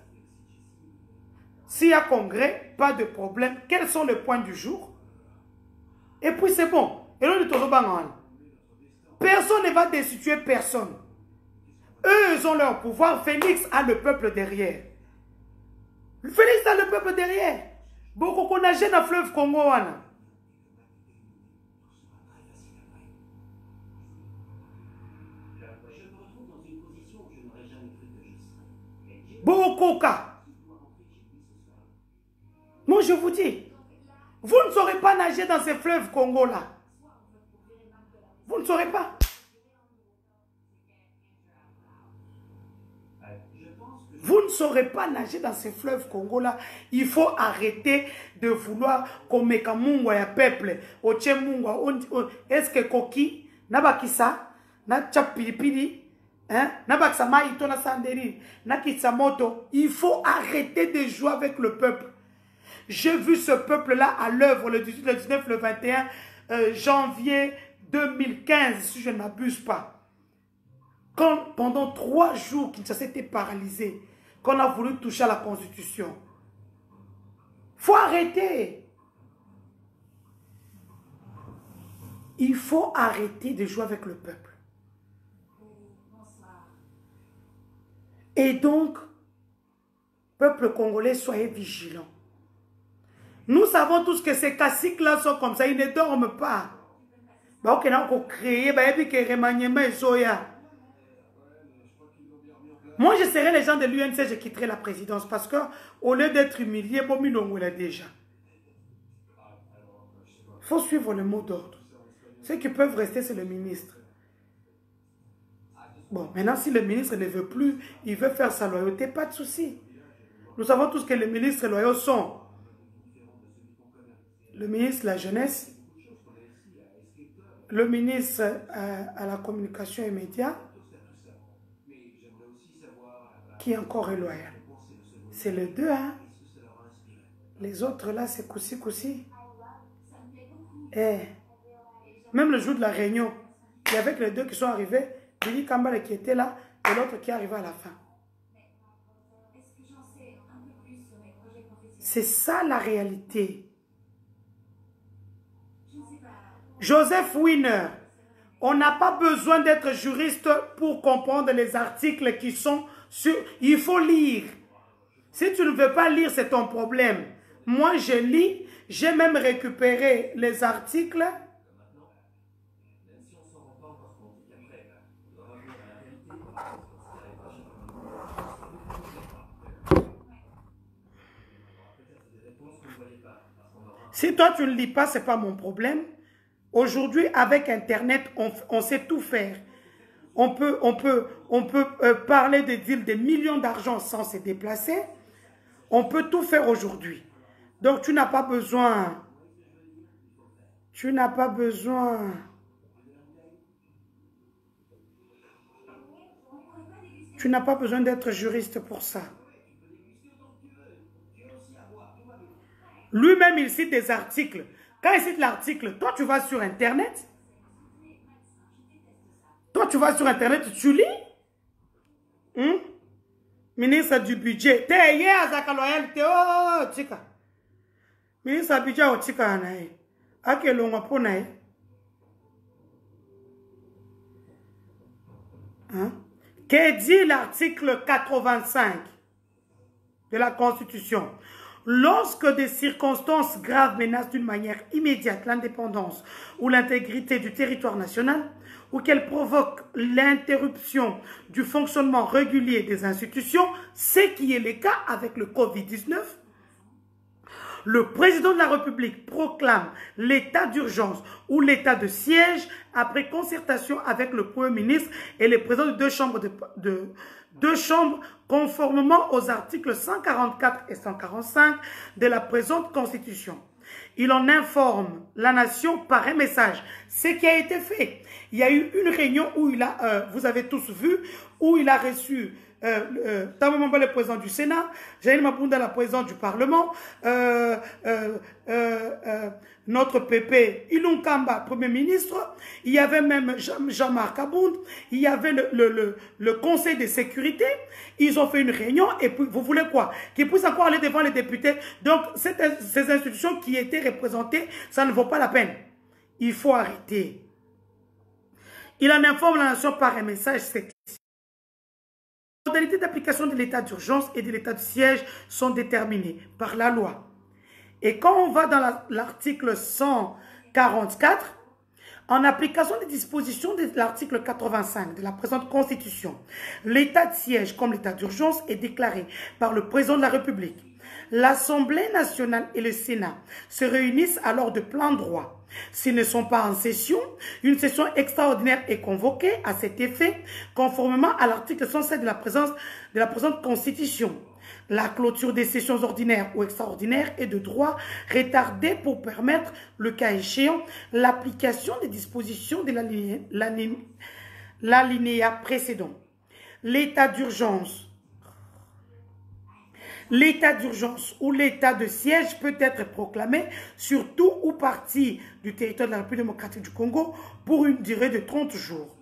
S'il y a congrès, pas de problème. Quels sont les points du jour? Et puis c'est bon. Personne ne va destituer personne. Eux, ils ont leur pouvoir. Félix a le peuple derrière. Félix a le peuple derrière. Beaucoup qu'on a gêné dans le fleuve Congo. Bokoka. Moi, je vous dis, vous ne saurez pas nager dans ces fleuves Congo-là. Vous ne saurez pas. Vous ne saurez pas nager dans ces fleuves Congo-là. Il faut arrêter de vouloir comme Mungwa ya peuple. Est-ce que Koki, Nabakisa, Nachapilipili, Nabakisama Itona Sanderi, Nakitsamoto, il faut arrêter de jouer avec le peuple. J'ai vu ce peuple-là à l'œuvre le 18, le 19, le 21 janvier 2015, si je ne m'abuse pas. Quand pendant 3 jours, Kinshasa était paralysé, qu'on a voulu toucher à la Constitution. Faut arrêter. Il faut arrêter de jouer avec le peuple. Et donc, peuple congolais, soyez vigilants. Nous savons tous que ces caciques-là sont comme ça, ils ne dorment pas. Bah, ok, on a créé, bah, et puis que remaniement et soya. Moi, je serais les gens de l'UNC, je quitterai la présidence parce que au lieu d'être humilié, bon, on l'a déjà. Il faut suivre le mot d'ordre. Ceux qui peuvent rester, c'est le ministre. Bon, maintenant, si le ministre ne veut plus, il veut faire sa loyauté, pas de souci. Nous savons tous que les ministres loyaux sont le ministre de la Jeunesse, le ministre à la communication et médias, qui est encore loyal. C'est les deux, hein. Les autres là, c'est coussi. Eh. Même le jour de la réunion, il y avait que les deux qui sont arrivés, Billy Kambale qui était là, et l'autre qui est arrivé à la fin. C'est ça la réalité. Joseph Wiener, on n'a pas besoin d'être juriste pour comprendre les articles qui sont sur... Il faut lire. Si tu ne veux pas lire, c'est ton problème. Moi, je lis. J'ai même récupéré les articles. Si toi, tu ne lis pas, ce n'est pas mon problème. Aujourd'hui, avec Internet, on sait tout faire. On peut parler de deals de millions d'argent sans se déplacer. On peut tout faire aujourd'hui. Donc, tu n'as pas besoin... Tu n'as pas besoin... Tu n'as pas besoin d'être juriste pour ça. Lui-même, il cite des articles. Quand il cite l'article, toi, tu vas sur Internet. Toi, tu vas sur Internet, tu lis. Ministre du budget. T'es hier à Zakaloyal, t'es oh, tika. Ministre du budget, oh, tika, anaï. Ake longa po naï. Que dit l'article 85 de la Constitution? Lorsque des circonstances graves menacent d'une manière immédiate l'indépendance ou l'intégrité du territoire national, ou qu'elles provoquent l'interruption du fonctionnement régulier des institutions, ce qui est le cas avec le Covid-19, le président de la République proclame l'état d'urgence ou l'état de siège après concertation avec le Premier ministre et les présidents de deux chambres conformément aux articles 144 et 145 de la présente Constitution. Il en informe la nation par un message. Ce qui a été fait. Il y a eu une réunion où il a, vous avez tous vu, où il a reçu Tamamamba, le président du Sénat, Jaïl Mapunda, la présidente du Parlement, notre PP, Ilunkamba, Premier ministre, il y avait même Jean-Marc Abound, il y avait le Conseil de sécurité, ils ont fait une réunion, et puis vous voulez quoi? Qu'ils puissent encore aller devant les députés. Donc, ces institutions qui étaient représentées, ça ne vaut pas la peine. Il faut arrêter. Il en informe la nation par un message secret. Les modalités d'application de l'état d'urgence et de l'état de siège sont déterminées par la loi. Et quand on va dans l'article 144, En application des dispositions de l'article 85 de la présente Constitution, l'état de siège comme l'état d'urgence est déclaré par le président de la République. L'Assemblée nationale et le Sénat se réunissent alors de plein droit. S'ils ne sont pas en session, une session extraordinaire est convoquée à cet effet, conformément à l'article 107 de la présente Constitution. La clôture des sessions ordinaires ou extraordinaires est de droit retardée pour permettre, le cas échéant, l'application des dispositions de l'alinéa précédent. L'état d'urgence ou l'état de siège peut être proclamé sur tout ou partie du territoire de la République démocratique du Congo pour une durée de 30 jours.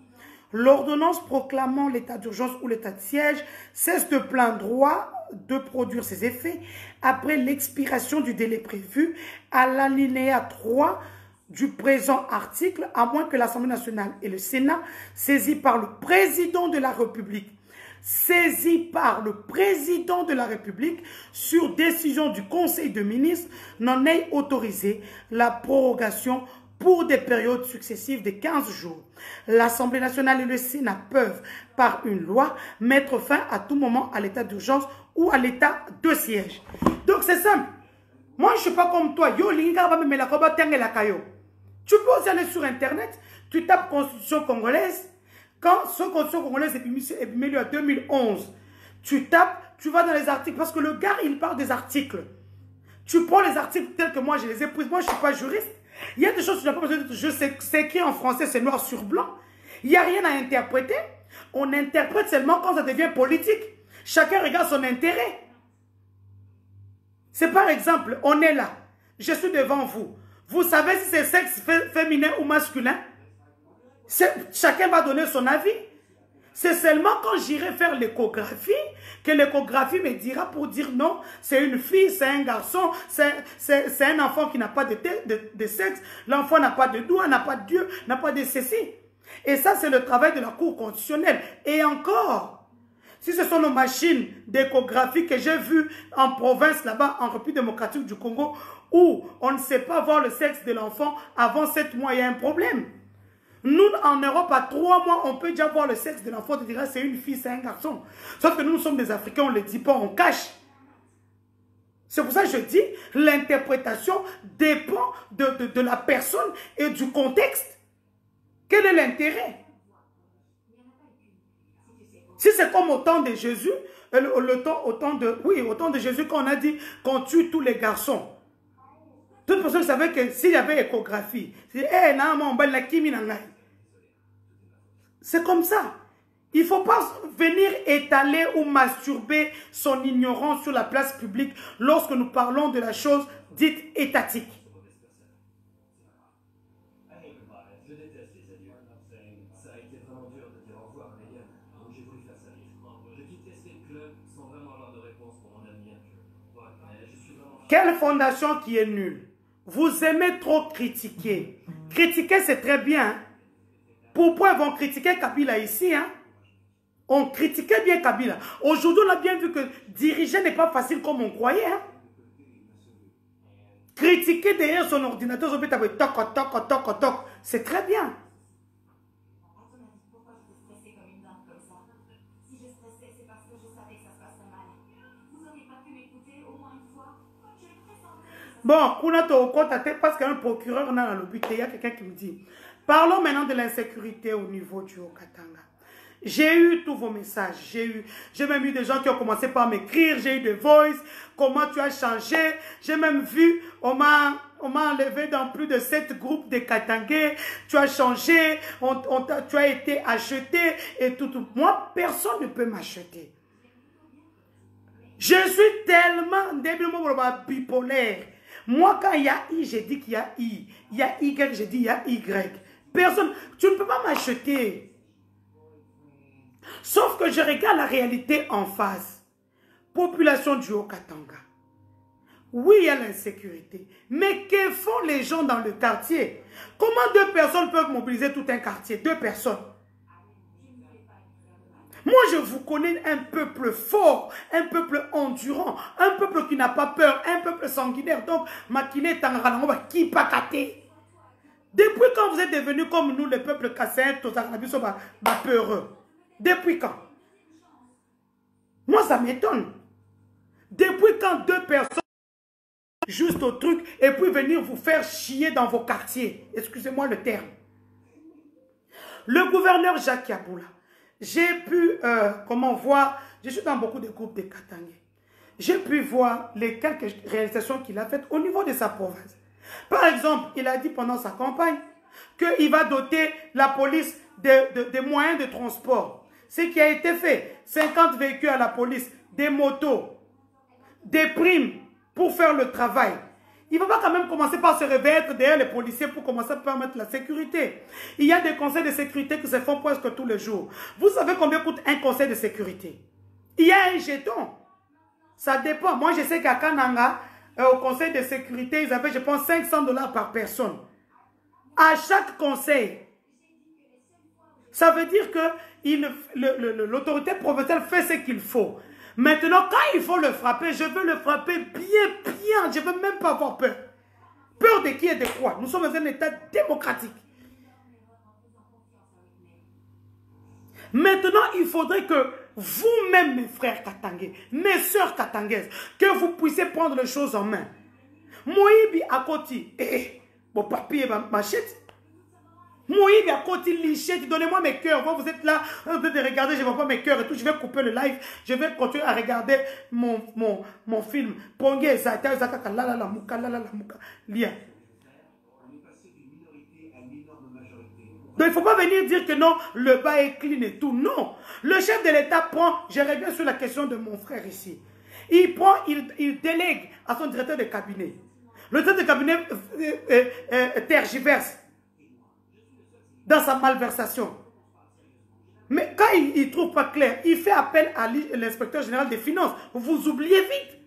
L'ordonnance proclamant l'état d'urgence ou l'état de siège cesse de plein droit de produire ses effets après l'expiration du délai prévu à l'alinéa 3 du présent article, à moins que l'Assemblée nationale et le Sénat, saisis par le président de la République, sur décision du Conseil de ministres, n'en aient autorisé la prorogation pour des périodes successives de 15 jours. L'Assemblée nationale et le Sénat peuvent, par une loi, mettre fin à tout moment à l'état d'urgence ou à l'état de siège. Donc c'est simple. Moi, je ne suis pas comme toi. Tu peux aussi aller sur Internet, tu tapes Constitution congolaise. Quand ce Constitution congolaise est mis en 2011, tu tapes, tu vas dans les articles, parce que le gars, il parle des articles. Tu prends les articles tels que moi, je les ai pris. Moi, je ne suis pas juriste. Il y a des choses que tu n'as pas besoin de... Je sais, c'est écrit en français, c'est noir sur blanc. Il n'y a rien à interpréter. On interprète seulement quand ça devient politique. Chacun regarde son intérêt. C'est par exemple, on est là. Je suis devant vous. Vous savez si c'est sexe féminin ou masculin? Chacun va donner son avis. C'est seulement quand j'irai faire l'échographie que l'échographie me dira pour dire non, c'est une fille, c'est un garçon, c'est un enfant qui n'a pas de sexe, l'enfant n'a pas de doigt, n'a pas de Dieu, n'a pas de ceci. Et ça, c'est le travail de la Cour constitutionnelle. Et encore, si ce sont nos machines d'échographie que j'ai vues en province là-bas, en République démocratique du Congo, où on ne sait pas voir le sexe de l'enfant avant 7 mois, il y a un problème. Nous, en Europe, à 3 mois, on peut déjà voir le sexe de l'enfant. On dirait c'est une fille, c'est un garçon. Sauf que nous sommes des Africains, on ne le dit pas, on cache. C'est pour ça que je dis, l'interprétation dépend de la personne et du contexte. Quel est l'intérêt? Si c'est comme au temps de Jésus, au temps de Jésus, quand on a dit qu'on tue tous les garçons. Toute personne savait que s'il y avait échographie, c'est comme ça. Il ne faut pas venir étaler ou masturber son ignorance sur la place publique lorsque nous parlons de la chose dite étatique. Je déteste les adieux. Ça a été vraiment dur de dire au revoir à mes gars, donc j'ai voulu faire ça vite. Je quitte Escape Club sans vraiment avoir de réponse pour mon avenir. Je suis vraiment... Quelle fondation qui est nulle? Vous aimez trop critiquer. Critiquer, c'est très bien. Pourquoi ils vont critiquer Kabila ici? On critiquait bien Kabila. Aujourd'hui, on a bien vu que diriger n'est pas facile comme on croyait. Critiquer derrière son ordinateur, c'est très bien. Bon, parce qu'un procureur n'a dans le but, il y a quelqu'un qui me dit, parlons maintenant de l'insécurité au niveau du Haut-Katanga. J'ai eu tous vos messages, j'ai même eu des gens qui ont commencé par m'écrire, j'ai eu des voices, comment tu as changé, j'ai même vu, on m'a enlevé dans plus de 7 groupes de Katangais, tu as changé, tu as été acheté et tout. Moi, personne ne peut m'acheter. Je suis tellement bipolaire. Moi, quand il y a I, j'ai dit qu'il y a I. Il y a Y, j'ai dit il y a Y. Personne, tu ne peux pas m'acheter. Sauf que je regarde la réalité en face. Population du Haut-Katanga. Oui, il y a l'insécurité. Mais que font les gens dans le quartier? Comment 2 personnes peuvent mobiliser tout un quartier? 2 personnes. Moi, je vous connais un peuple fort, un peuple endurant, un peuple qui n'a pas peur, un peuple sanguinaire. Donc, Makine Tangarana, qui pas caté. Depuis quand vous êtes devenus comme nous, le peuple kassaïen, tout ça, peureux? Depuis quand? Moi, ça m'étonne. Depuis quand deux personnes juste au truc et puis venir vous faire chier dans vos quartiers? Excusez-moi le terme. Le gouverneur Jacques Yaboula, j'ai pu, comment voir, je suis dans beaucoup de groupes de Katangé. J'ai pu voir les quelques réalisations qu'il a faites au niveau de sa province. Par exemple, il a dit pendant sa campagne qu'il va doter la police de moyens de transport. Ce qui a été fait, 50 véhicules à la police, des motos, des primes pour faire le travail. Il ne va pas quand même commencer par se revêtir derrière les policiers pour commencer à permettre la sécurité. Il y a des conseils de sécurité qui se font presque tous les jours. Vous savez combien coûte un conseil de sécurité? Il y a un jeton. Ça dépend. Moi, je sais qu'à Kananga, au conseil de sécurité, ils avaient, je pense, 500 $ par personne. À chaque conseil. Ça veut dire que l'autorité provinciale fait ce qu'il faut. Maintenant, quand il faut le frapper, je veux le frapper bien. Je ne veux même pas avoir peur. Peur de qui et de quoi? Nous sommes dans un état démocratique. Maintenant, il faudrait que vous-même, mes frères katangais, mes sœurs katangaises, que vous puissiez prendre les choses en main. Moïbi à côté, mon papier, machette. Moïbi à côté, lichette, donnez-moi mes cœurs. Vous êtes là, en train de regarder, je ne vois pas mes cœurs et tout. Je vais couper le live, je vais continuer à regarder mon film. Pongé, Zata, Zaka, la muka, lien. Donc il ne faut pas venir dire que non, le bas est clean et tout. Non. Le chef de l'État prend, je reviens sur la question de mon frère ici. Il prend, il délègue à son directeur de cabinet. Le directeur de cabinet tergiverse dans sa malversation. Mais quand il ne trouve pas clair, il fait appel à l'inspecteur général des finances. Vous oubliez vite.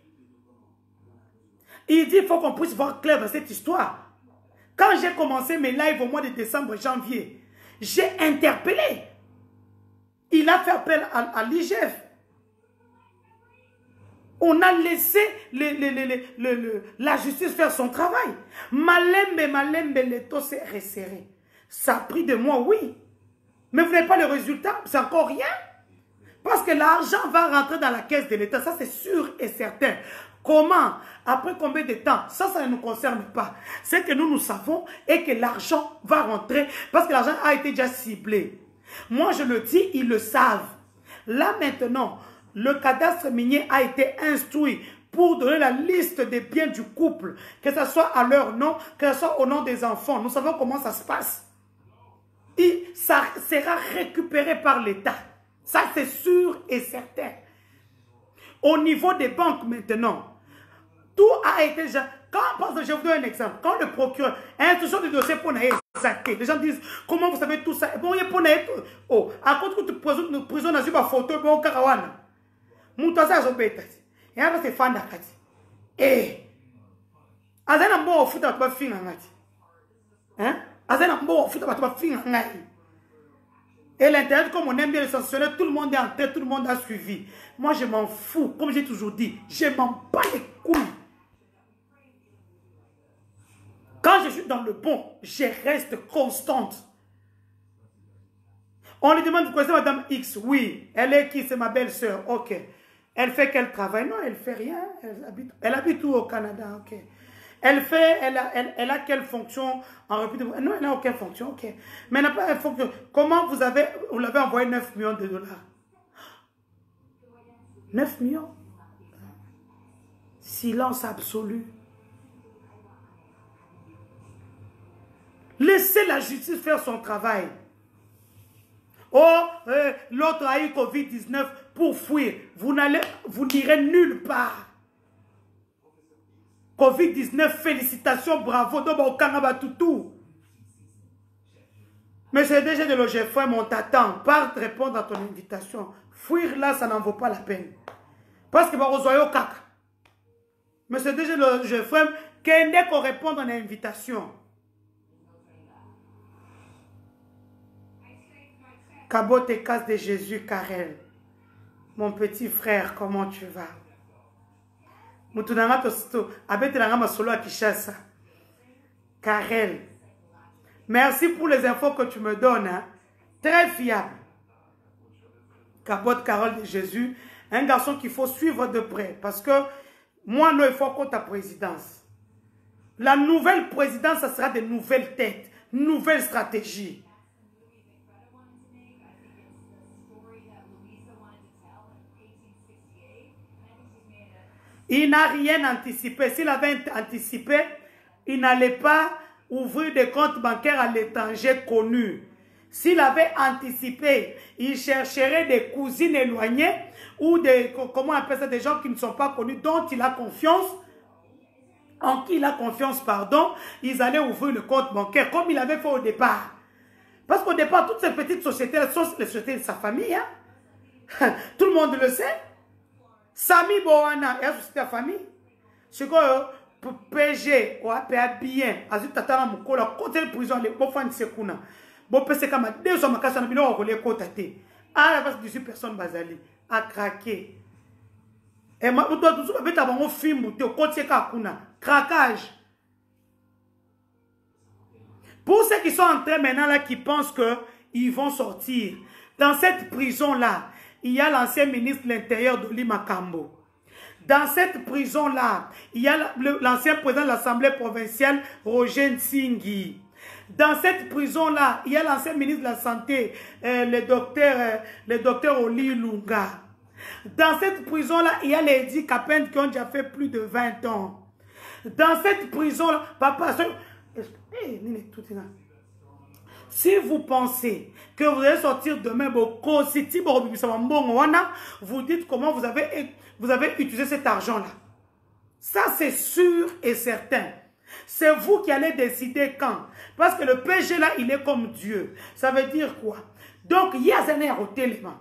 Il dit qu'il faut qu'on puisse voir clair dans cette histoire. Quand j'ai commencé mes lives au mois de décembre, janvier, j'ai interpellé. Il a fait appel à l'IGF. On a laissé la justice faire son travail. Malembe, le taux s'est resserré. Ça a pris de moi, oui. Mais vous n'avez pas le résultat, c'est encore rien. Parce que l'argent va rentrer dans la caisse de l'État, ça c'est sûr et certain. Comment? Après combien de temps? Ça ne nous concerne pas. C'est que nous savons et que l'argent va rentrer parce que l'argent a été déjà ciblé. Moi, je le dis, ils le savent. Là, maintenant, le cadastre minier a été instruit pour donner la liste des biens du couple, que ce soit à leur nom, que ce soit au nom des enfants. Nous savons comment ça se passe. Et ça sera récupéré par l'État. Ça, c'est sûr et certain. Au niveau des banques, maintenant, tout a été déjà... Quand, je vous donne un exemple. Quand le procureur a instruction du dossier pour naïr, les gens disent, comment vous savez tout ça? Bon, il y a pour naïr... Oh, à cause que tu prison dans une photo, bon, karawana. Moutasa zobeta. Et après, c'est fan d'akati. Eh! Azana mbo ofuta batuba finga ngati. Hein? Azana mbo ofuta batuba finga ngati. Et l'Internet, comme on aime bien le sensationnel, tout le monde est entré, tout le monde a suivi. Moi, je m'en fous. Comme j'ai toujours dit, je m'en bats les couilles. Quand je suis dans le bon, je reste constante. On lui demande, vous connaissez Madame X? Oui. Elle est qui? C'est ma belle-sœur. Ok. Elle fait quel travail? Non, elle fait rien. Elle habite où au Canada? Ok. Elle a quelle fonction en République? Non, elle n'a aucune fonction. Ok. Mais elle n'a pas une fonction. Comment vous l'avez envoyé 9 millions de dollars? 9 millions? Silence absolu. Laissez la justice faire son travail. Oh, l'autre a eu Covid-19 pour fuir. Vous n'irez nulle part. Covid-19, félicitations, bravo. Monsieur DG de l'OGFM, on t'attend. Pas répondre à ton invitation. Fuir là, ça n'en vaut pas la peine. Parce que vous avez au caca. Monsieur DG de l'OGFM, qu'il n'est qu'on réponde à l'invitation. Cabote casse de Jésus, Karel. Mon petit frère, comment tu vas? Mutunanga tosto, abetelanga masolo à Kishasa. Karel. Merci pour les infos que tu me donnes. Hein. Très fiable. Capote Carole de Jésus. Un garçon qu'il faut suivre de près. Parce que moi, non, il faut qu'on ta présidence. La nouvelle présidence, ça sera de nouvelles têtes. Nouvelles stratégies. Il n'a rien anticipé. S'il avait anticipé, il n'allait pas ouvrir des comptes bancaires à l'étranger connu. S'il avait anticipé, il chercherait des cousines éloignées ou des, comment on appelle ça, des gens qui ne sont pas connus, dont il a confiance, en qui il a confiance, pardon, ils allaient ouvrir le compte bancaire comme il avait fait au départ. Parce qu'au départ, toutes ces petites sociétés sont les sociétés de sa famille. Hein? Tout le monde le sait. Sami Boana est la société de la famille. C'est que PG, ou APA bien, Azu Tatana Mukola, côté de prison, les Bofan Sekuna. Bon, c'est comme 2 hommes à casse, on a volé côté. À la base, 18 personnes basali, a craqué. Et moi, tu dois tout ça, un film, tu as côté Kakuna, craquage. Pour ceux qui sont entrés maintenant là, qui pensent qu'ils vont sortir, dans cette prison-là, il y a l'ancien ministre de l'Intérieur d'Oli Makambo. Dans cette prison-là, il y a l'ancien président de l'Assemblée provinciale, Roger Nsinghi. Dans cette prison-là, il y a l'ancien ministre de la Santé, le docteur Oli Lunga. Dans cette prison-là, il y a les 10 capins qui ont déjà fait plus de 20 ans. Dans cette prison-là, papa, si vous pensez que vous allez sortir demain, vous dites comment vous avez utilisé cet argent-là. Ça, c'est sûr et certain. C'est vous qui allez décider quand. Parce que le péché là, il est comme Dieu. Ça veut dire quoi? Donc, il y a un téléman.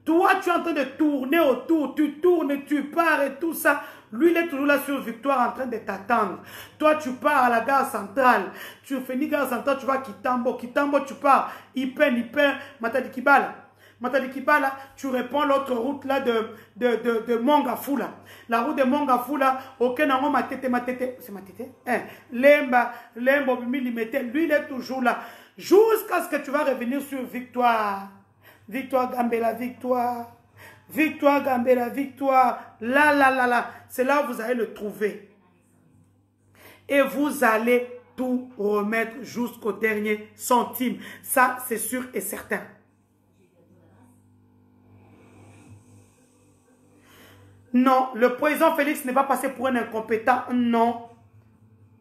Toi, tu es en train de tourner autour. Tu tournes, tu pars et tout ça. Lui, il est toujours là sur Victoire en train de t'attendre. Toi, tu pars à la gare centrale. Tu finis gare centrale, tu vas à Kitambo. Kitambo, tu pars. Ipen, Matadikibala. Matadikibala, tu réponds l'autre route là de Mongafula. La route de Mongafula, aucun nango matete. C'est matete? Lemba, millimètre. Lui, il est toujours là. Jusqu'à ce que tu vas revenir sur Victoire. Victoire Gambela, Victoire. Victoire Gambela, Victoire. Là. C'est là où vous allez le trouver. Et vous allez tout remettre jusqu'au dernier centime. Ça, c'est sûr et certain. Non, le président Félix n'est pas passé pour un incompétent. Non.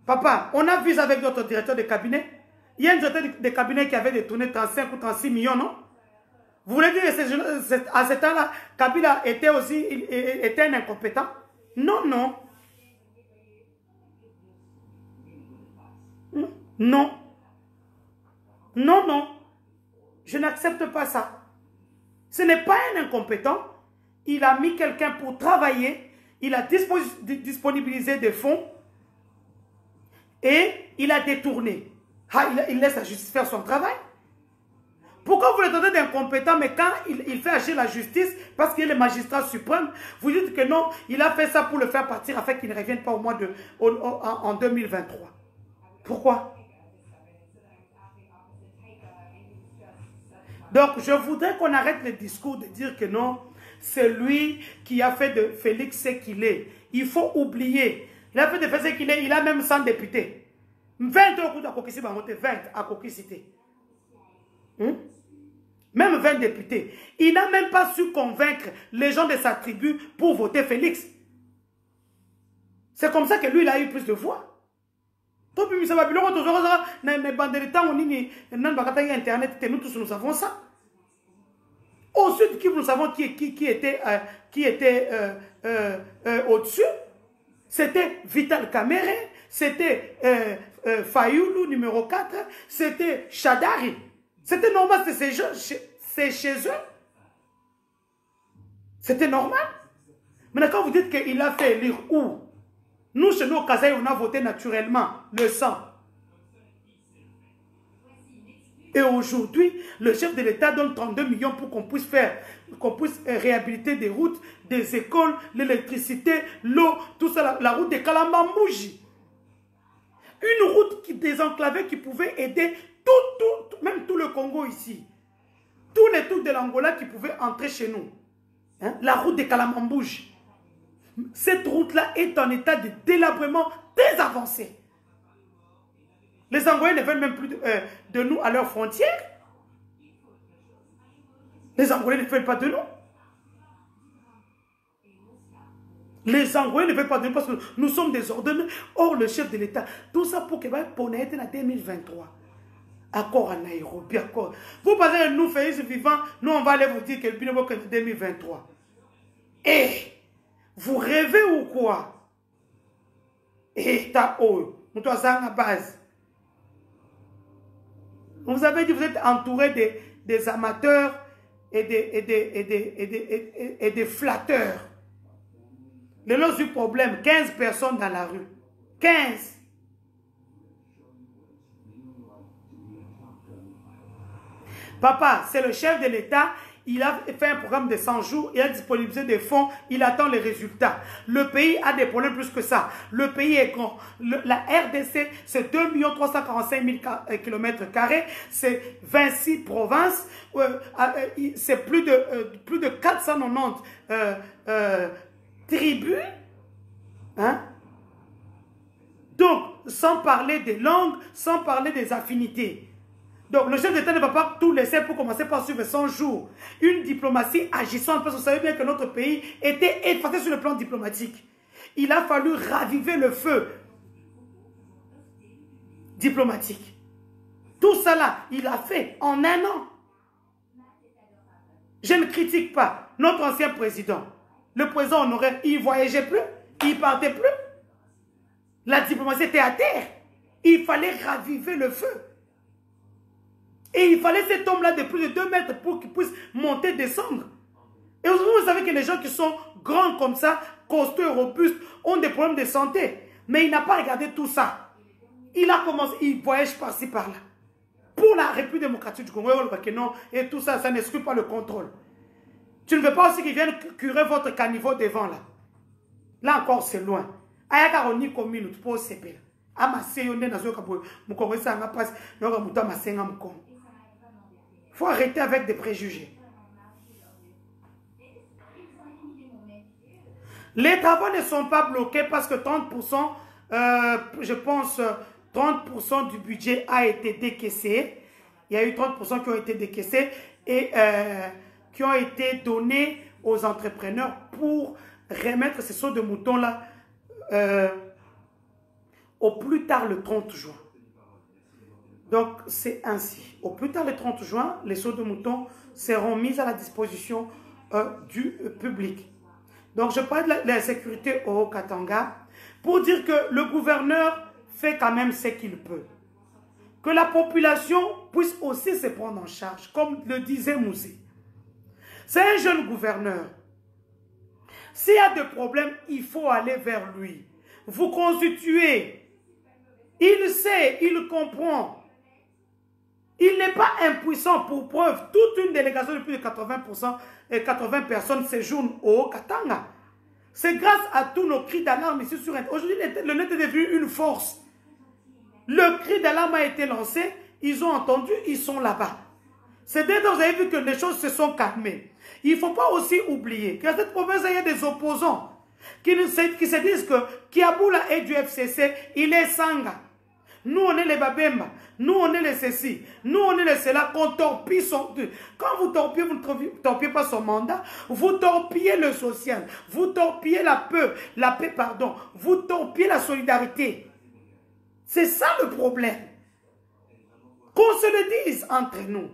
Papa, on a vu ça avec notre directeur de cabinet. Il y a un directeur de cabinet qui avait détourné 35 ou 36 millions, non? Vous voulez dire que à ce temps-là, Kabila était un incompétent? Non. Non. Je n'accepte pas ça. Ce n'est pas un incompétent. Il a mis quelqu'un pour travailler. Il a disponibilisé des fonds. Et il a détourné. Il laisse la justice faire son travail. Pourquoi vous le donnez d'incompétent, mais quand il fait agir la justice, parce qu'il est le magistrat suprême, vous dites que non, il a fait ça pour le faire partir afin qu'il ne revienne pas en 2023. Pourquoi? Donc, je voudrais qu'on arrête le discours de dire que non, c'est lui qui a fait de Félix ce qu'il est. Il faut oublier. Il a fait de Félix ce qu'il est, il a même 100 députés. 20 euros à Kokisi, 20 à Kokisité. Même 20 députés. Il n'a même pas su convaincre les gens de sa tribu pour voter Félix. C'est comme ça que lui, il a eu plus de voix. Nous tous, nous savons ça. Ensuite, nous savons qui était au-dessus. C'était Vital Kamere, c'était Fayoulou numéro 4, c'était Chadari. C'était normal, c'est chez eux. C'était normal. Maintenant, quand vous dites qu'il a fait lire où? Nous, chez nous, au Kazaï, on a voté naturellement le sang. Et aujourd'hui, le chef de l'État donne 32 millions pour qu'on puisse réhabiliter des routes, des écoles, l'électricité, l'eau, tout ça, la route de Kalambambouji. Une route désenclavée qui pouvait aider même tout le Congo ici, tous les trucs de l'Angola qui pouvaient entrer chez nous, hein, la route de Kalamambouge, cette route-là est en état de délabrement très avancé. Les Angolais ne veulent même plus de nous à leurs frontières. Les Angolais ne veulent pas de nous. Les Angolais ne veulent pas de nous parce que nous sommes désordonnés. Or, le chef de l'État, tout ça pour que pour être en 2023. Accord à Nairobi, accord. Vous pensez que nous, Félix vivants, nous, on va aller vous dire que le binôme est en 2023. Eh, vous rêvez ou quoi? Eh, ta haut, nous sommes à la base. Vous avez dit que vous êtes entouré des amateurs et des flatteurs. Le lot du problème, 15 personnes dans la rue. 15. Papa, c'est le chef de l'État. Il a fait un programme de 100 jours. Il a disponibilisé des fonds. Il attend les résultats. Le pays a des problèmes plus que ça. Le pays est grand. La RDC, c'est 2 345 000 km². C'est 26 provinces. C'est plus de 490 tribus. Hein? Donc, sans parler des langues, sans parler des affinités. Donc, le chef d'État ne va pas tout laisser pour commencer par suivre 100 jours. Une diplomatie agissante, parce que vous savez bien que notre pays était effacé sur le plan diplomatique. Il a fallu raviver le feu diplomatique. Tout ça là, il a fait en un an. Je ne critique pas notre ancien président. Le président honoraire, il ne voyageait plus, il ne partait plus. La diplomatie était à terre. Il fallait raviver le feu. Et il fallait cet homme-là de plus de 2 mètres pour qu'il puisse monter, descendre. Et vous savez que les gens qui sont grands comme ça, costauds et robustes, ont des problèmes de santé. Mais il n'a pas regardé tout ça. Il a commencé, il voyage par-ci, par-là. Pour la République démocratique du Congo, et tout ça, ça n'exclut pas le contrôle. Tu ne veux pas aussi qu'ils viennent curer votre caniveau devant là. Là encore, c'est loin. Ayakaroni commune, tu peux s'épeler. Il faut arrêter avec des préjugés. Les travaux ne sont pas bloqués parce que 30%, je pense, 30% du budget a été décaissé. Il y a eu 30% qui ont été décaissés et qui ont été donnés aux entrepreneurs pour remettre ces sauts de moutons-là au plus tard le 30 juin. Donc, c'est ainsi. Au plus tard le 30 juin, les sauts de moutons seront mis à la disposition du public. Donc, je parle de la sécurité au Haut-Katanga pour dire que le gouverneur fait quand même ce qu'il peut. Que la population puisse aussi se prendre en charge, comme le disait Moussi. C'est un jeune gouverneur. S'il y a des problèmes, il faut aller vers lui. Vous constituez. Il sait, il comprend. Il n'est pas impuissant pour preuve. Toute une délégation de plus de 80% et 80 personnes séjournent au Katanga. C'est grâce à tous nos cris d'alarme ici sur Internet. Aujourd'hui, le net est devenu une force. Le cri d'alarme a été lancé. Ils ont entendu, ils sont là-bas. C'est dès que vous avez vu que les choses se sont calmées. Il ne faut pas aussi oublier qu'à cette province, il y a des opposants qui se disent que Kiaboula est du FCC, il est Sanga. Nous, on est les Babemba. Nous, on est les ceci. Nous, on est les cela. Qu'on torpille son... Quand vous torpillez, vous ne torpillez pas son mandat. Vous torpillez le social. Vous torpillez la paix, pardon. Vous torpillez la solidarité. C'est ça le problème. Qu'on se le dise entre nous.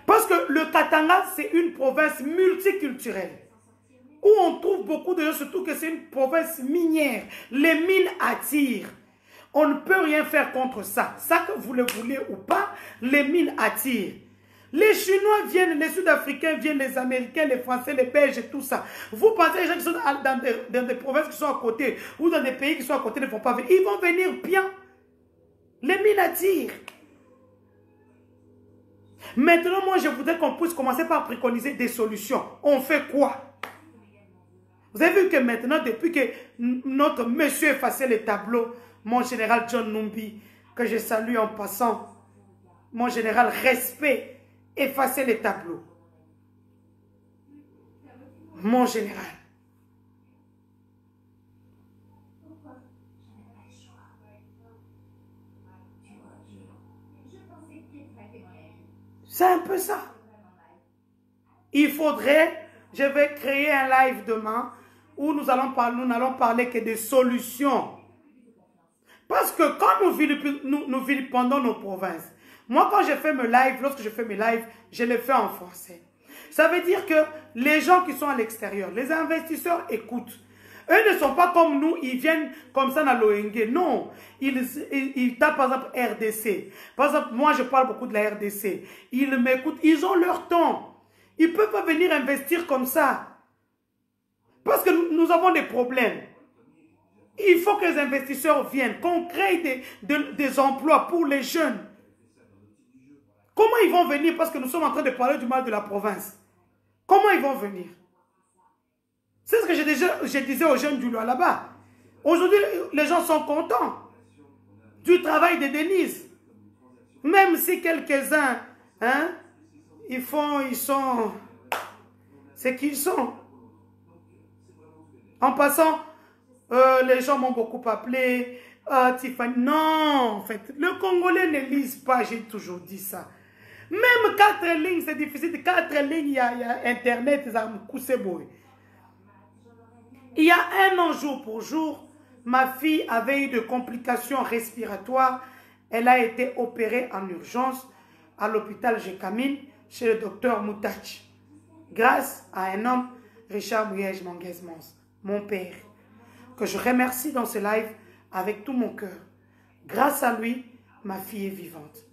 Parce que le Katanga, c'est une province multiculturelle. Où on trouve beaucoup de gens, surtout que c'est une province minière. Les mines attirent. On ne peut rien faire contre ça. Ça que vous le voulez ou pas, les mines attirent. Les Chinois viennent, les Sud-Africains viennent, les Américains, les Français, les Belges et tout ça. Vous pensez les gens qui sont dans des provinces qui sont à côté ou dans des pays qui sont à côté ne vont pas venir. Ils vont venir bien. Les mines attirent. Maintenant, moi, je voudrais qu'on puisse commencer par préconiser des solutions. On fait quoi? Vous avez vu que maintenant, depuis que notre monsieur effacé les tableaux, mon général John Numbi, que je salue en passant. Mon général, respect, effacez les tableaux. Mon général. C'est un peu ça. Il faudrait, je vais créer un live demain où nous n'allons parler que de solutions. Parce que quand nous vilipendons nos provinces, moi quand je fais mes lives, lorsque je fais mes lives, je les fais en français. Ça veut dire que les gens qui sont à l'extérieur, les investisseurs écoutent. Eux ne sont pas comme nous, ils viennent comme ça dans l'ONG. Non, ils tapent par exemple RDC. Par exemple, moi je parle beaucoup de la RDC. Ils m'écoutent, ils ont leur temps. Ils ne peuvent pas venir investir comme ça. Parce que nous avons des problèmes. Il faut que les investisseurs viennent, qu'on crée des emplois pour les jeunes. Comment ils vont venir parce que nous sommes en train de parler du mal de la province? Comment ils vont venir? C'est ce que je disais aux jeunes du Loa là-bas. Aujourd'hui, les gens sont contents du travail de Denise. Même si quelques-uns, hein, ils sont, c'est qu'ils sont. En passant, les gens m'ont beaucoup appelé. Tiffany, non, en fait, le Congolais ne lise pas, j'ai toujours dit ça. Même 4 lignes, c'est difficile. 4 lignes, il y a Internet, c'est beau. Il y a 1 an, jour pour jour, ma fille avait eu de complications respiratoires. Elle a été opérée en urgence à l'hôpital Jekamine chez le docteur Moutach. Grâce à un homme, Richard Mouyej Manguez-Mons, mon père, que je remercie dans ce live avec tout mon cœur. Grâce à lui, ma fille est vivante.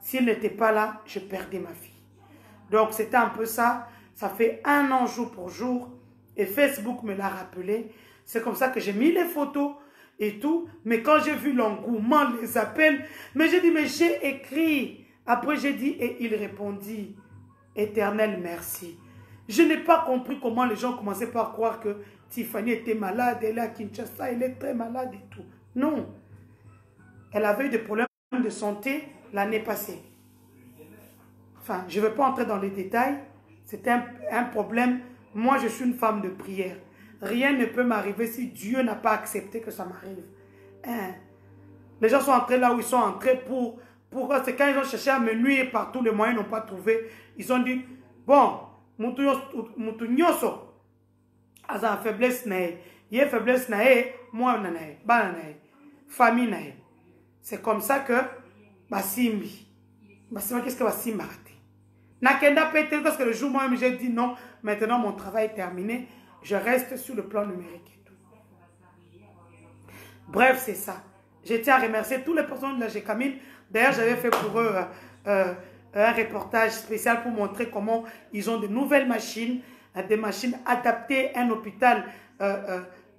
S'il n'était pas là, je perdais ma fille. Donc c'était un peu ça. Ça fait 1 an jour pour jour. Et Facebook me l'a rappelé. C'est comme ça que j'ai mis les photos et tout. Mais quand j'ai vu l'engouement, les appels, mais j'ai dit, mais j'ai écrit. Après j'ai dit, et il répondit, Éternel, merci. Je n'ai pas compris comment les gens commençaient par croire que Tiffany était malade. Elle est à Kinshasa, elle est très malade et tout. Non. Elle avait eu des problèmes de santé l'année passée. Enfin, je ne vais pas entrer dans les détails. C'était un problème. Moi, je suis une femme de prière. Rien ne peut m'arriver si Dieu n'a pas accepté que ça m'arrive. Hein? Les gens sont entrés là où ils sont entrés pour c'est quand ils ont cherché à me nuire par tous les moyens, ils n'ont pas trouvé. Ils ont dit, bon, Moutounyoso, a une faiblesse, il y a faiblesse, moi, famille. C'est comme ça que, Basimbi, qu'est-ce que Basimbi a raté? Nakenda peut-être parce que le jour moi-même j'ai dit non, maintenant mon travail est terminé, je reste sur le plan numérique et tout. Bref, c'est ça. Je tiens à remercier tous les personnes de la Jekamine. D'ailleurs, j'avais fait pour eux un reportage spécial pour montrer comment ils ont de nouvelles machines, des machines adaptées à un hôpital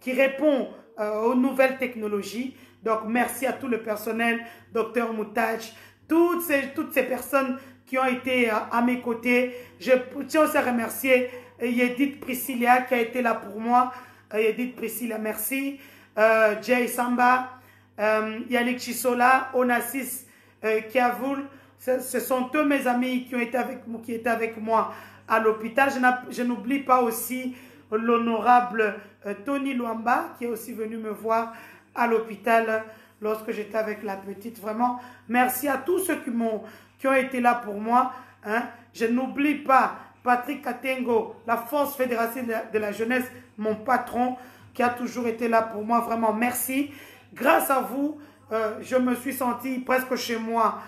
qui répond aux nouvelles technologies. Donc, merci à tout le personnel, Dr Moutach, toutes ces personnes qui ont été à mes côtés. Je tiens aussi à remercier Yedith Priscilla qui a été là pour moi. Yedith Priscilla, merci. Jay Samba, Yannick Chisola, Onassis Kiavoul. Ce sont tous mes amis qui étaient avec moi à l'hôpital. Je n'oublie pas aussi l'honorable Tony Luamba qui est aussi venu me voir à l'hôpital lorsque j'étais avec la petite. Vraiment, merci à tous ceux qui ont été là pour moi. Hein. Je n'oublie pas Patrick Katengo, la Force Fédérative de la Jeunesse, mon patron, qui a toujours été là pour moi. Vraiment, merci. Grâce à vous, je me suis senti presque chez moi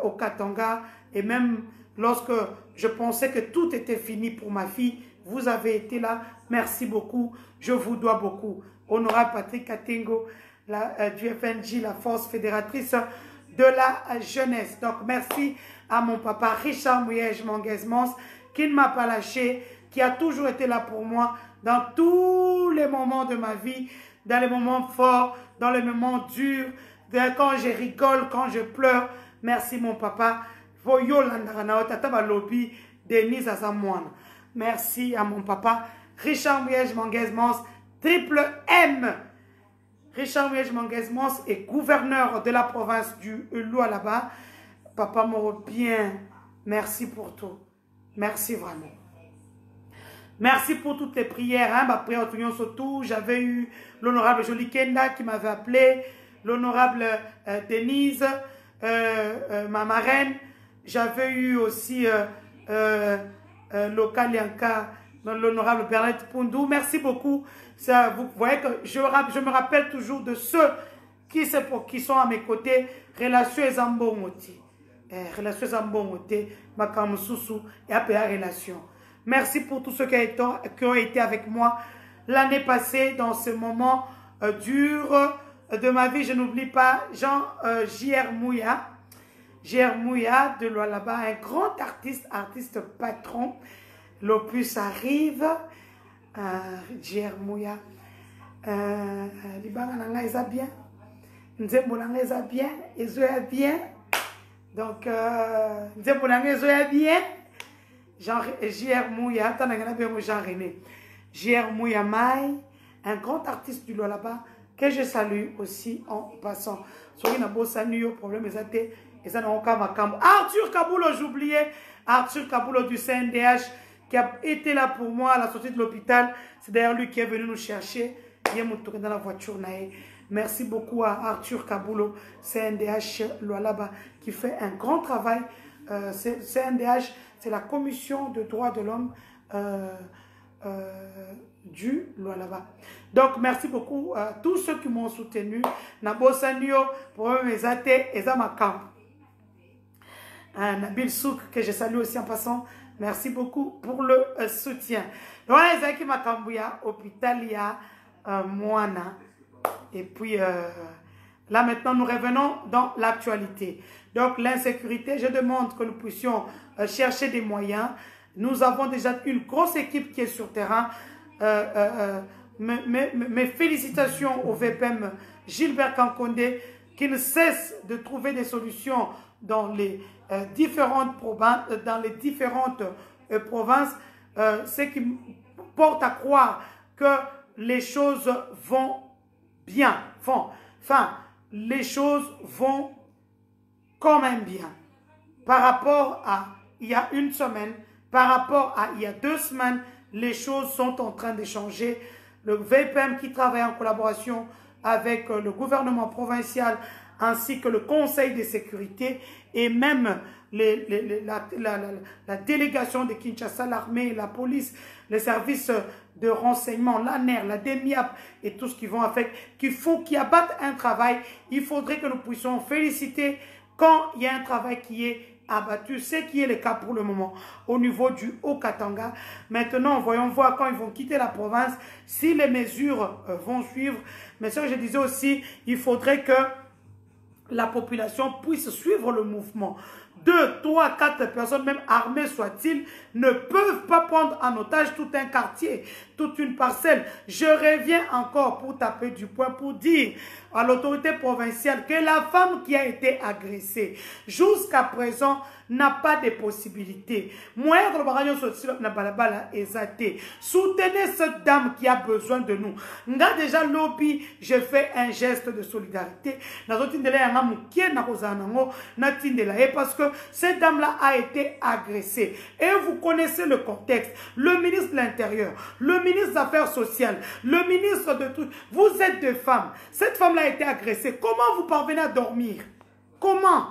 au Katanga. Et même lorsque je pensais que tout était fini pour ma fille, vous avez été là. Merci beaucoup. Je vous dois beaucoup. Honorable Patrick Katengo, du FNJ, la Force Fédératrice de la Jeunesse. Donc, merci à mon papa Richard Mouyej Manguez-Mons, qui ne m'a pas lâché, qui a toujours été là pour moi dans tous les moments de ma vie, dans les moments forts, dans les moments durs, quand je rigole, quand je pleure. Merci mon papa. Merci à mon papa Richard Mouyej Manguez-Mons, triple M. Richard Mouège-Manguez-Mons est gouverneur de la province du Lualaba. Papa Moro, bien, merci pour tout. Merci vraiment. Merci pour toutes les prières. Hein? Ma prière surtout, j'avais eu l'honorable Jolie Kenda qui m'avait appelé, l'honorable Denise, ma marraine. J'avais eu aussi Lokalianka, l'honorable Bernard Pundou. Merci beaucoup. Ça, vous voyez que je me rappelle toujours de ceux qui sont à mes côtés. Relation Zambomoti. Relation Zambomoti, Makamususu et APA Relation. Merci pour tous ceux qui ont été avec moi l'année passée dans ce moment dur de ma vie. Je n'oublie pas Jean J.R. Mouya. J.R. Mouya de Lualaba, un grand artiste patron. L'opus arrive. J.R. Mouya. Libanga nanga eza bien. Nzembo nanga eza bien. Ezoya bien. Donc, Nzembo nanga ezoya bien. J.R. Mouya. Jean-René. J.R. Mouya Mai, un grand artiste du Lualaba que je salue aussi en passant. Soki na bosani yo problème ezate. Arthur Kaboulo, j'oubliais. Arthur Kaboulo du CNDH qui a été là pour moi à la sortie de l'hôpital. C'est d'ailleurs lui qui est venu nous chercher. Il est monté dans la voiture. Merci beaucoup à Arthur Kaboulo, CNDH Lualaba, qui fait un grand travail. CNDH, c'est la commission de droits de l'homme du Lualaba. Donc, merci beaucoup à tous ceux qui m'ont soutenu. Nabo Sanyo, pour mes athées, et Zamakam. Nabil Souk, que je salue aussi en passant. Merci beaucoup pour le soutien. Donc, les qui m'accambouya, hôpital, il y a Moana. Et puis, là maintenant, nous revenons dans l'actualité. Donc, l'insécurité, je demande que nous puissions chercher des moyens. Nous avons déjà une grosse équipe qui est sur terrain. Mes félicitations au VPM Gilbert Kankondé qui ne cesse de trouver des solutions dans les différentes provinces, ce qui porte à croire que les choses vont bien. Enfin, les choses vont quand même bien. Par rapport à il y a une semaine, par rapport à il y a 2 semaines, les choses sont en train de changer. Le VPM qui travaille en collaboration avec le gouvernement provincial ainsi que le Conseil de sécurité et même la délégation de Kinshasa, l'armée, la police, les services de renseignement, l'ANER, la DEMIAP et tout ce qui vont avec, qui abattent un travail. Il faudrait que nous puissions féliciter quand il y a un travail qui est abattu, ce qui est le cas pour le moment au niveau du Haut-Katanga. Maintenant, voyons voir quand ils vont quitter la province, si les mesures vont suivre. Mais ce que je disais aussi, il faudrait que la population puisse suivre le mouvement. 2, 3, 4 personnes, même armées soient-ils, ne peuvent pas prendre en otage tout un quartier, toute une parcelle. Je reviens encore pour taper du poing, pour dire à l'autorité provinciale que la femme qui a été agressée, jusqu'à présent, n'a pas de possibilité. Moi, soutenez cette dame qui a besoin de nous. Nga déjà lobby, je fais un geste de solidarité. Parce que cette dame-là a été agressée. Et vous connaissez le contexte. Le ministre de l'Intérieur, le ministre des Affaires sociales, le ministre de tout. Vous êtes des femmes. Cette femme-là a été agressée. Comment vous parvenez à dormir? Comment?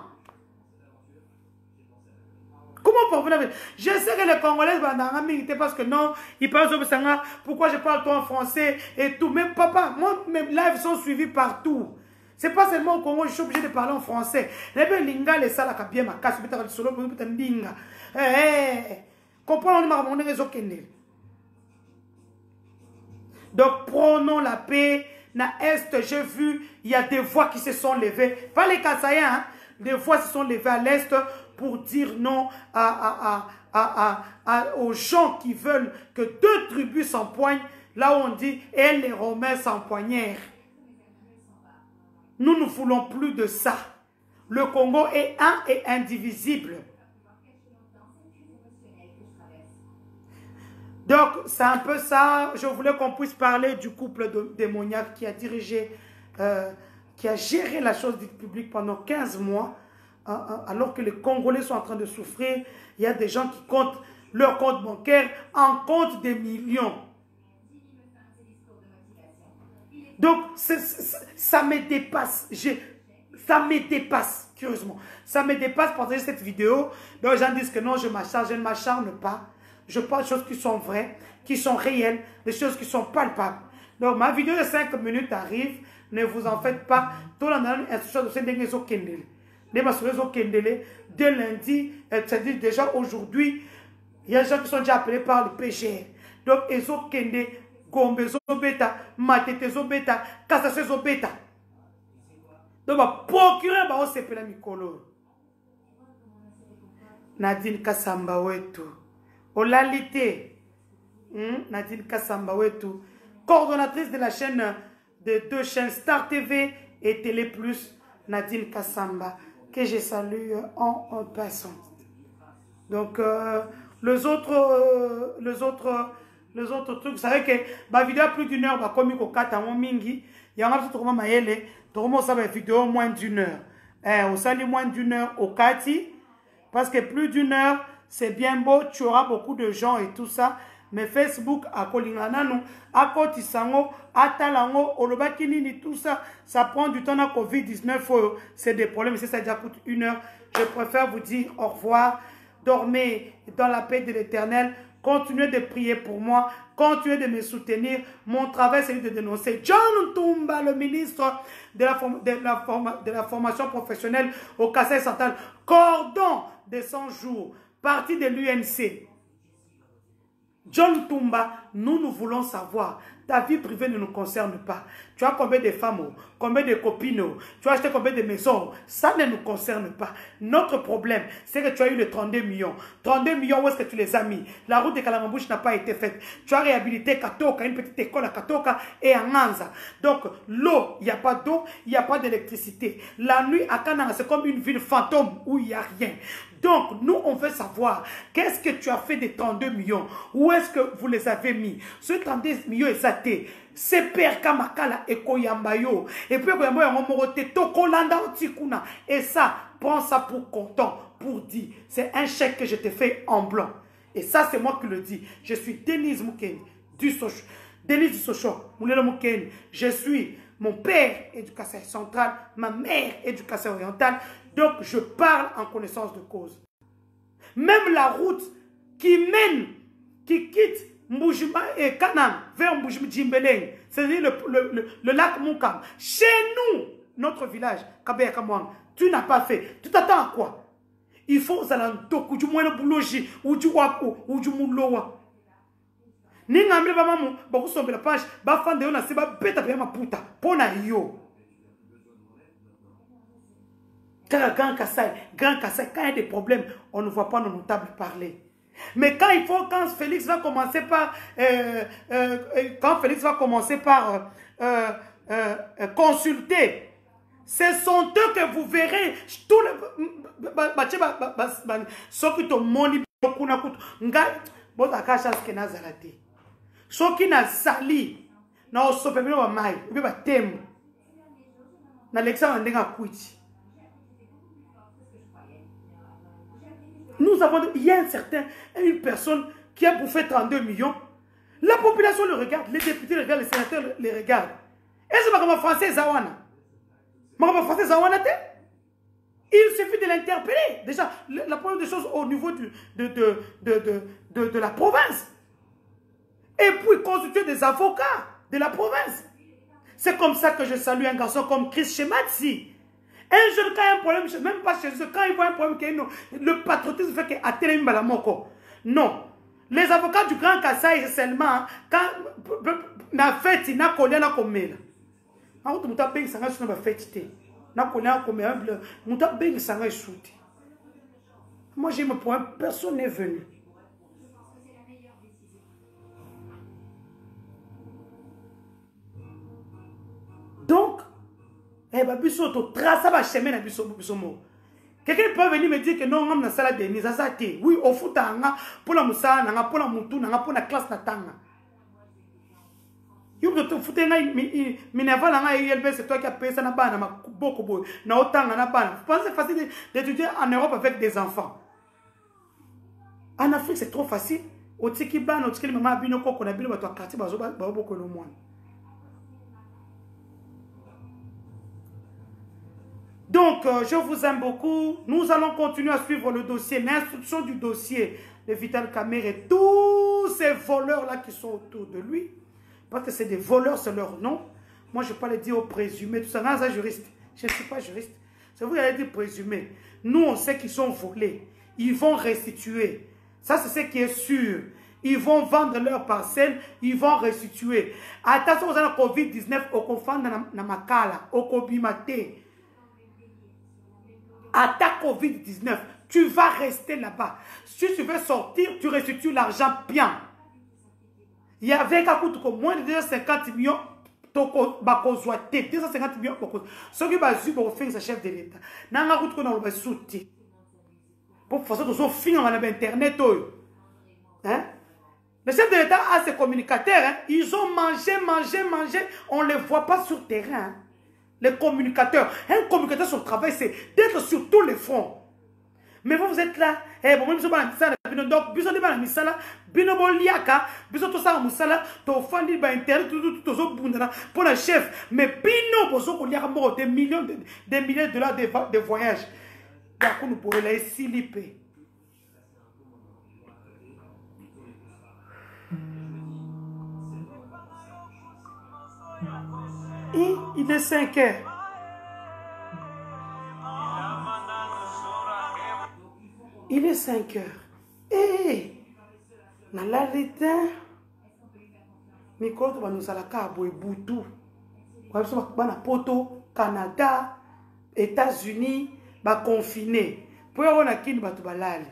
Comment parvenir? Je sais que les Congolais vont militer parce que non, ils parlent au Sanga. Pourquoi je parle toi en français et tout. Même papa, moi, mes lives sont suivis partout. C'est pas seulement au Congo, je suis obligé de parler en français. Les gens linga les salles à bien ma casse, peut-être le solo, peut-être linga. Comprenons ma monnaie réseau Kendel. Donc prenons la paix. Na Est, j'ai vu, il y a des voix qui se sont levées. Pas les Kassaïens, hein. Des voix se sont levées à l'Est pour dire non aux gens qui veulent que 2 tribus s'empoignent. Là où on dit, et les Romains s'empoignèrent. Nous ne voulons plus de ça. Le Congo est un et indivisible. Donc, c'est un peu ça. Je voulais qu'on puisse parler du couple démoniaque qui a dirigé qui a géré la chose dite publique pendant 15 mois, alors que les Congolais sont en train de souffrir. Il y a des gens qui comptent leur compte bancaire en compte des millions. Donc, ça me dépasse. Ça me dépasse, curieusement. Ça me dépasse pour cette vidéo. Donc, les gens disent que non, je ne m'acharne pas. Je parle de choses qui sont vraies, qui sont réelles, des choses qui sont palpables. Donc, ma vidéo de 5 minutes arrive. Ne vous en faites pas. Tout le monde est sur le dès lundi, c'est-à-dire déjà aujourd'hui, il y a des gens qui sont déjà appelés par le PGR. Donc, ils ont kende, gombe zobeta, matete zobeta, kassase zobeta. Donc, procureur va s'appeler la mikolo. Nadine Kassamba wetu. Olalite. Nadine Kassamba wetu. Coordonnatrice de la chaîne, de 2 chaînes Star TV et Télé Plus, Nadine Kassamba, que je salue en passant. Donc, les autres trucs, vous savez que ma vidéo a plus d'une heure, bah, comme il y a un mingi, il y a un petit peu de vidéo moins d'une heure. On sali moins d'une heure au Kati, parce que plus d'une heure, c'est bien beau, tu auras beaucoup de gens et tout ça. Mais Facebook, à Kolinganano, à Kotisango, à Talango, Olobakinini, tout ça, ça prend du temps à Covid-19. C'est des problèmes, ça déjà coûte 1 heure. Je préfère vous dire au revoir. Dormez dans la paix de l'Éternel. Continuez de prier pour moi. Continuez de me soutenir. Mon travail, c'est de dénoncer John Tumba, le ministre de la formation professionnelle au Kassai Central. Cordon de 100 jours. Parti de l'UNC. John Tumba, nous voulons savoir. Ta vie privée ne nous concerne pas. Tu as combien de femmes, combien de copines, tu as acheté combien de maisons. Ça ne nous concerne pas. Notre problème, c'est que tu as eu les 32 millions. 32 millions, où est-ce que tu les as mis? La route de Kalamambouche n'a pas été faite. Tu as réhabilité Katoka, une petite école à Katoka et à Nganza. Donc, l'eau, il n'y a pas d'eau, il n'y a pas d'électricité. La nuit à Kananga, c'est comme une ville fantôme où il n'y a rien. Donc, nous, on veut savoir, qu'est-ce que tu as fait des 32 millions? Où est-ce que vous les avez mis? Ce 32 millions est saté. C'est Père Kamakala et Koyambayo. Et puis, et ça, prends ça pour content, pour dire, c'est un chèque que je t'ai fait en blanc. Et ça, c'est moi qui le dis. Je suis Denise Moukeni, Denise du Sochon, Moulelo Moukeni. Je suis mon père, éducation centrale, ma mère, éducation orientale. Donc, je parle en connaissance de cause. Même la route qui mène, qui quitte Mboujima et Kanan vers Mboujima Djimbeleng, c'est-à-dire le lac Moukam. Chez nous, notre village, Kabea Kamwang, tu n'as pas fait. Tu t'attends à quoi? Il faut Zalantoku, du moins le boulogi, ou du Wapo, ou du Mouloa. Ningamle Bamamu, beaucoup sont la page, Bafande, on a seba beta ma puta, pona yo. Grand Kassai, quand il y a des problèmes, on ne voit pas nos notables parler. Mais quand Félix va commencer par, consulter, ce sont eux que vous verrez. Tous les ceux qui t'ont moni beaucoup na kutu, bon la chance que na zalate. Ceux qui na sali, na osopemelo ba mai, ubi ba temu, na l'examen ndenga kuiti. Nous avons, il y a une personne qui a bouffé 32 millions. La population le regarde, les députés le regardent, les sénateurs les regardent. Est-ce que je français Zawana? Français Zawana? Il suffit de l'interpeller. Déjà, la première des choses au niveau de la province. Et puis constituer des avocats de la province. C'est comme ça que je salue un garçon comme Chris Shematsi. Un jeune, quand il y a un problème, même pas chez eux, quand il voit un problème, le patriotisme fait qu'il a télé Balamoko. Non. Les avocats du Grand Kassai, seulement, quand na fête, na collé na komela. Na auto muta bengi sanga suna ba fête té. Na collé na komela, muta bengi sanga souti. Moi j'ai me point, personne n'est venu. Donc eh ben, quelqu'un peut venir me dire que non, on a une salle de mise à sa tête. Oui, au foot, pour la moussa, pour la moutou, pour la classe natanga. C'est toi qui as payé ça. Vous pensez c'est facile d'étudier en Europe avec des enfants. En Afrique, c'est trop facile. Donc, je vous aime beaucoup. Nous allons continuer à suivre le dossier, l'instruction du dossier de Vital Kamerhe et tous ces voleurs-là qui sont autour de lui. Parce que c'est des voleurs, c'est leur nom. Moi, je ne vais pas les dire aux présumés. Tout ça, non, c'est juriste. Je ne suis pas juriste. C'est vous qui allez dire présumés. Nous, on sait qu'ils sont volés. Ils vont restituer. Ça, c'est ce qui est sûr. Ils vont vendre leurs parcelles. Ils vont restituer. Attention aux gens Covid-19, au confond dans Makala, au Kobimate. À ta Covid-19, tu vas rester là-bas. Si tu veux sortir, tu restitues l'argent bien. Il y avait moins de 250 millions. 250 millions. Ce qui va suivre au fin de chef de l'État. N'a route qu'on a soutenu. Pour faire ça, nous sommes finis dans Internet. Hein? Le chef de l'État a ses communicateurs. Hein? Ils ont mangé. On ne les voit pas sur le terrain. Hein? Les communicateurs. Un communicateur, son travail, c'est d'être sur tous les fronts. Mais vous êtes là. Eh, bon, même si vous êtes là, donc, vous êtes là, vous êtes là, pour le chef. Mais vous êtes des millions de dollars de voyage. Donc, nous pourrons les siliper. Et il est 5 heures. Il est 5 heures. Eh, dans la réalité, Mikolo va nous aller à Boutou. Poto, Canada, États-Unis, va confiner. Pour on a qui va tout balal.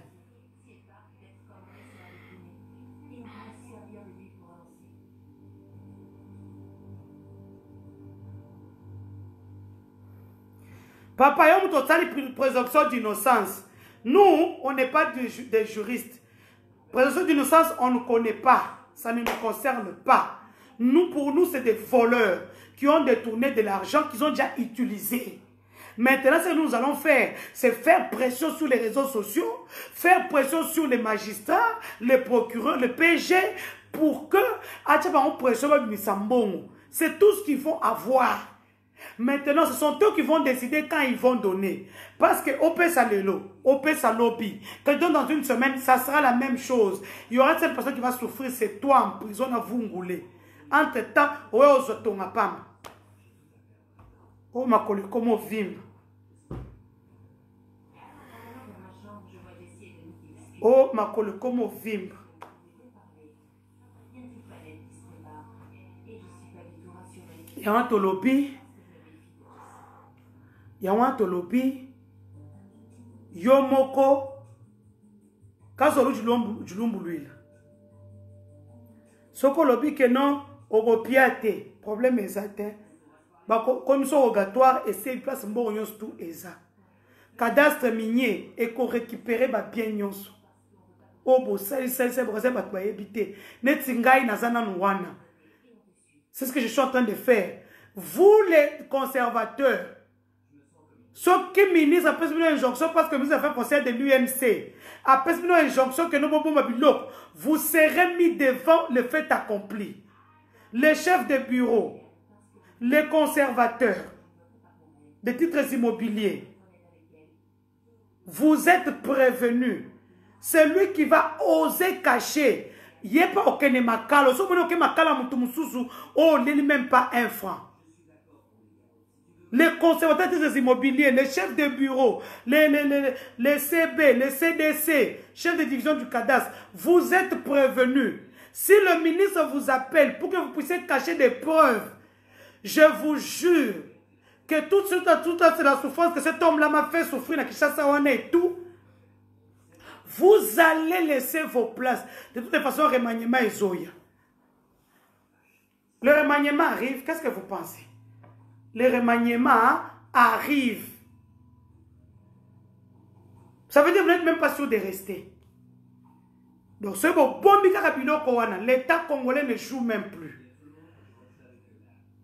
Papa, il y a une présomption d'innocence. Nous, on n'est pas des juristes. Présomption d'innocence, on ne connaît pas. Ça ne nous concerne pas. Nous, pour nous, c'est des voleurs qui ont détourné de l'argent qu'ils ont déjà utilisé. Maintenant, ce que nous allons faire, c'est faire pression sur les réseaux sociaux, faire pression sur les magistrats, les procureurs, le PG, pour que, c'est tout ce qu'ils vont avoir. Maintenant, ce sont eux qui vont décider quand ils vont donner. Parce que OP Salelo, OP Salobi, que dans une semaine, ça sera la même chose. Il y aura cette personne qui va souffrir, c'est toi en prison à Vungulé. Entre-temps, ouais, aux automapam. Oh, ma collègue, comment vivre? Oh, ma collègue, comment vivre? Il y a un tolobi. Yawantolobi Yomoko Kazolu Julumbuluila. Soko lobi que non, Ogopiate, problème exact. Commission rogatoire et c'est place Mborios tout eza. Cadastre minier et qu'on récupérer ba bien nyonso. Obo, c'est habité. Netingai nazana nwana. C'est ce que je suis en train de faire. Vous les conservateurs, ceux qui ministres après une injonction parce que vous avez fait conseil de l'UMC, après une injonction que nous vous serez mis devant le fait accompli. Les chefs de bureau, les conservateurs des titres immobiliers, vous êtes prévenus. Celui qui va oser cacher, il n'y a pas aucun makalo, même pas un franc. Les conservateurs des immobiliers, les chefs de bureau, les CB, les CDC, chefs de division du cadastre, vous êtes prévenus. Si le ministre vous appelle pour que vous puissiez cacher des preuves, je vous jure que toute c'est la souffrance que cet homme-là m'a fait souffrir dans Kinshasa et tout, vous allez laisser vos places. De toute façon, le remaniement est Zoya. Le remaniement arrive, qu'est-ce que vous pensez? Le remaniement arrive. Ça veut dire que vous n'êtes même pas sûr de rester. Donc, c'est bon, l'État congolais ne joue même plus.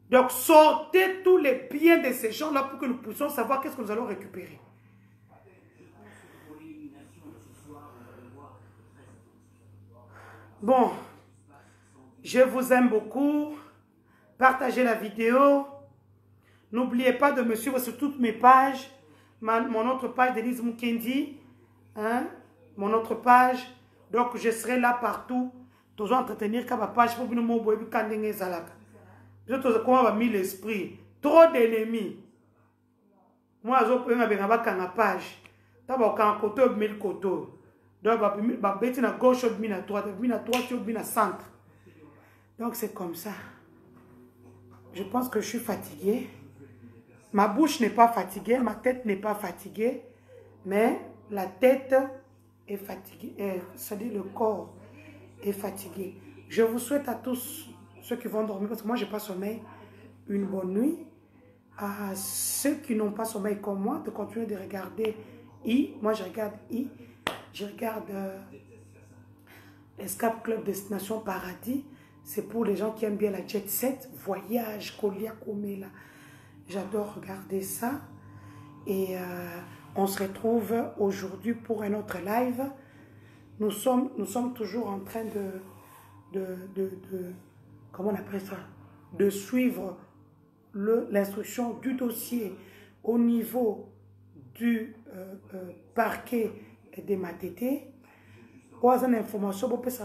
Donc, sortez tous les biens de ces gens-là pour que nous puissions savoir qu'est-ce que nous allons récupérer. Bon, je vous aime beaucoup. Partagez la vidéo. N'oubliez pas de me suivre sur toutes mes pages. Mon autre page d'Elise Mukendi. Hein? Mon autre page. Donc, je serai là partout. Toujours entretenir ma page pour que nous m'oublie quand nous sommes comment mis l'esprit. Trop d'ennemis. Moi, je peux me faire ma page. D'abord, quand côté, le côté. Donc, je vais à gauche, je vais à droite, je vais à droite, je vais à centre. Donc, c'est comme ça. Je pense que je suis fatiguée. Ma bouche n'est pas fatiguée, ma tête n'est pas fatiguée, mais la tête est fatiguée, c'est-à-dire le corps est fatigué. Je vous souhaite à tous ceux qui vont dormir, parce que moi je n'ai pas sommeil, une bonne nuit. À ceux qui n'ont pas sommeil comme moi, de continuer de regarder moi je regarde je regarde Escape Club Destination Paradis. C'est pour les gens qui aiment bien la jet set, voyage, Kolia Komela. J'adore regarder ça. Et on se retrouve aujourd'hui pour un autre live. Nous sommes toujours en train comment on appelle ça? De suivre l'instruction du dossier au niveau du parquet des Matete. Pour avoir une information, vous pouvez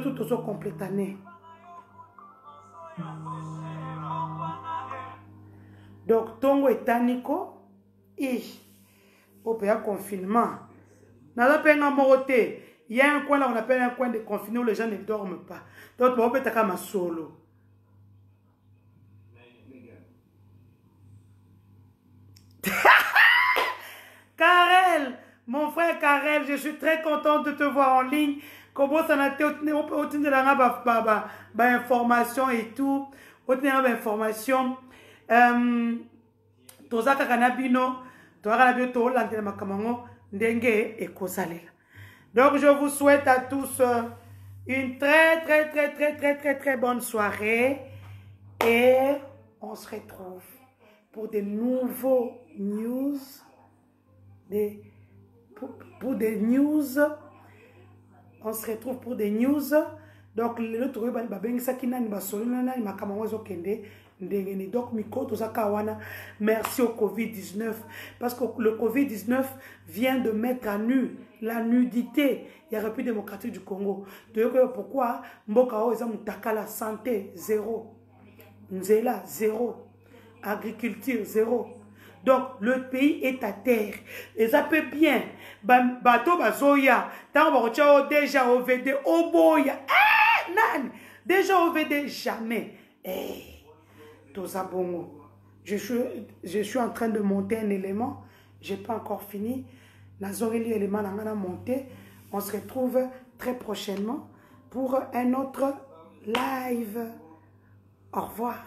tout compléter. Donc, Tongo et Taniko, au confinement. Il y a un coin là, on appelle un coin de confinement où les gens ne dorment pas. Donc, on peut être solo. Karel, mon frère Karel, je suis très contente de te voir en ligne. Comment ça n'a été, on peut obtenir la information et tout. Obtenir l'information. Donc je vous souhaite à tous une très bonne soirée et on se retrouve pour des nouveaux news, pour des news. On se retrouve pour des news. Donc le tour donc, merci au Covid-19. Parce que le Covid-19 vient de mettre à nu la nudité. Il y a République démocratique du Congo. Pourquoi la santé, zéro. Nzela, zéro. Agriculture, zéro. Donc, le pays est à terre. Et ça peut bien. Bateau, bazoya. Déjà OVD, oboya. Déjà OVD, jamais. Je suis en train de monter un élément. Je n'ai pas encore fini. L'élément monté. On se retrouve très prochainement pour un autre live. Au revoir.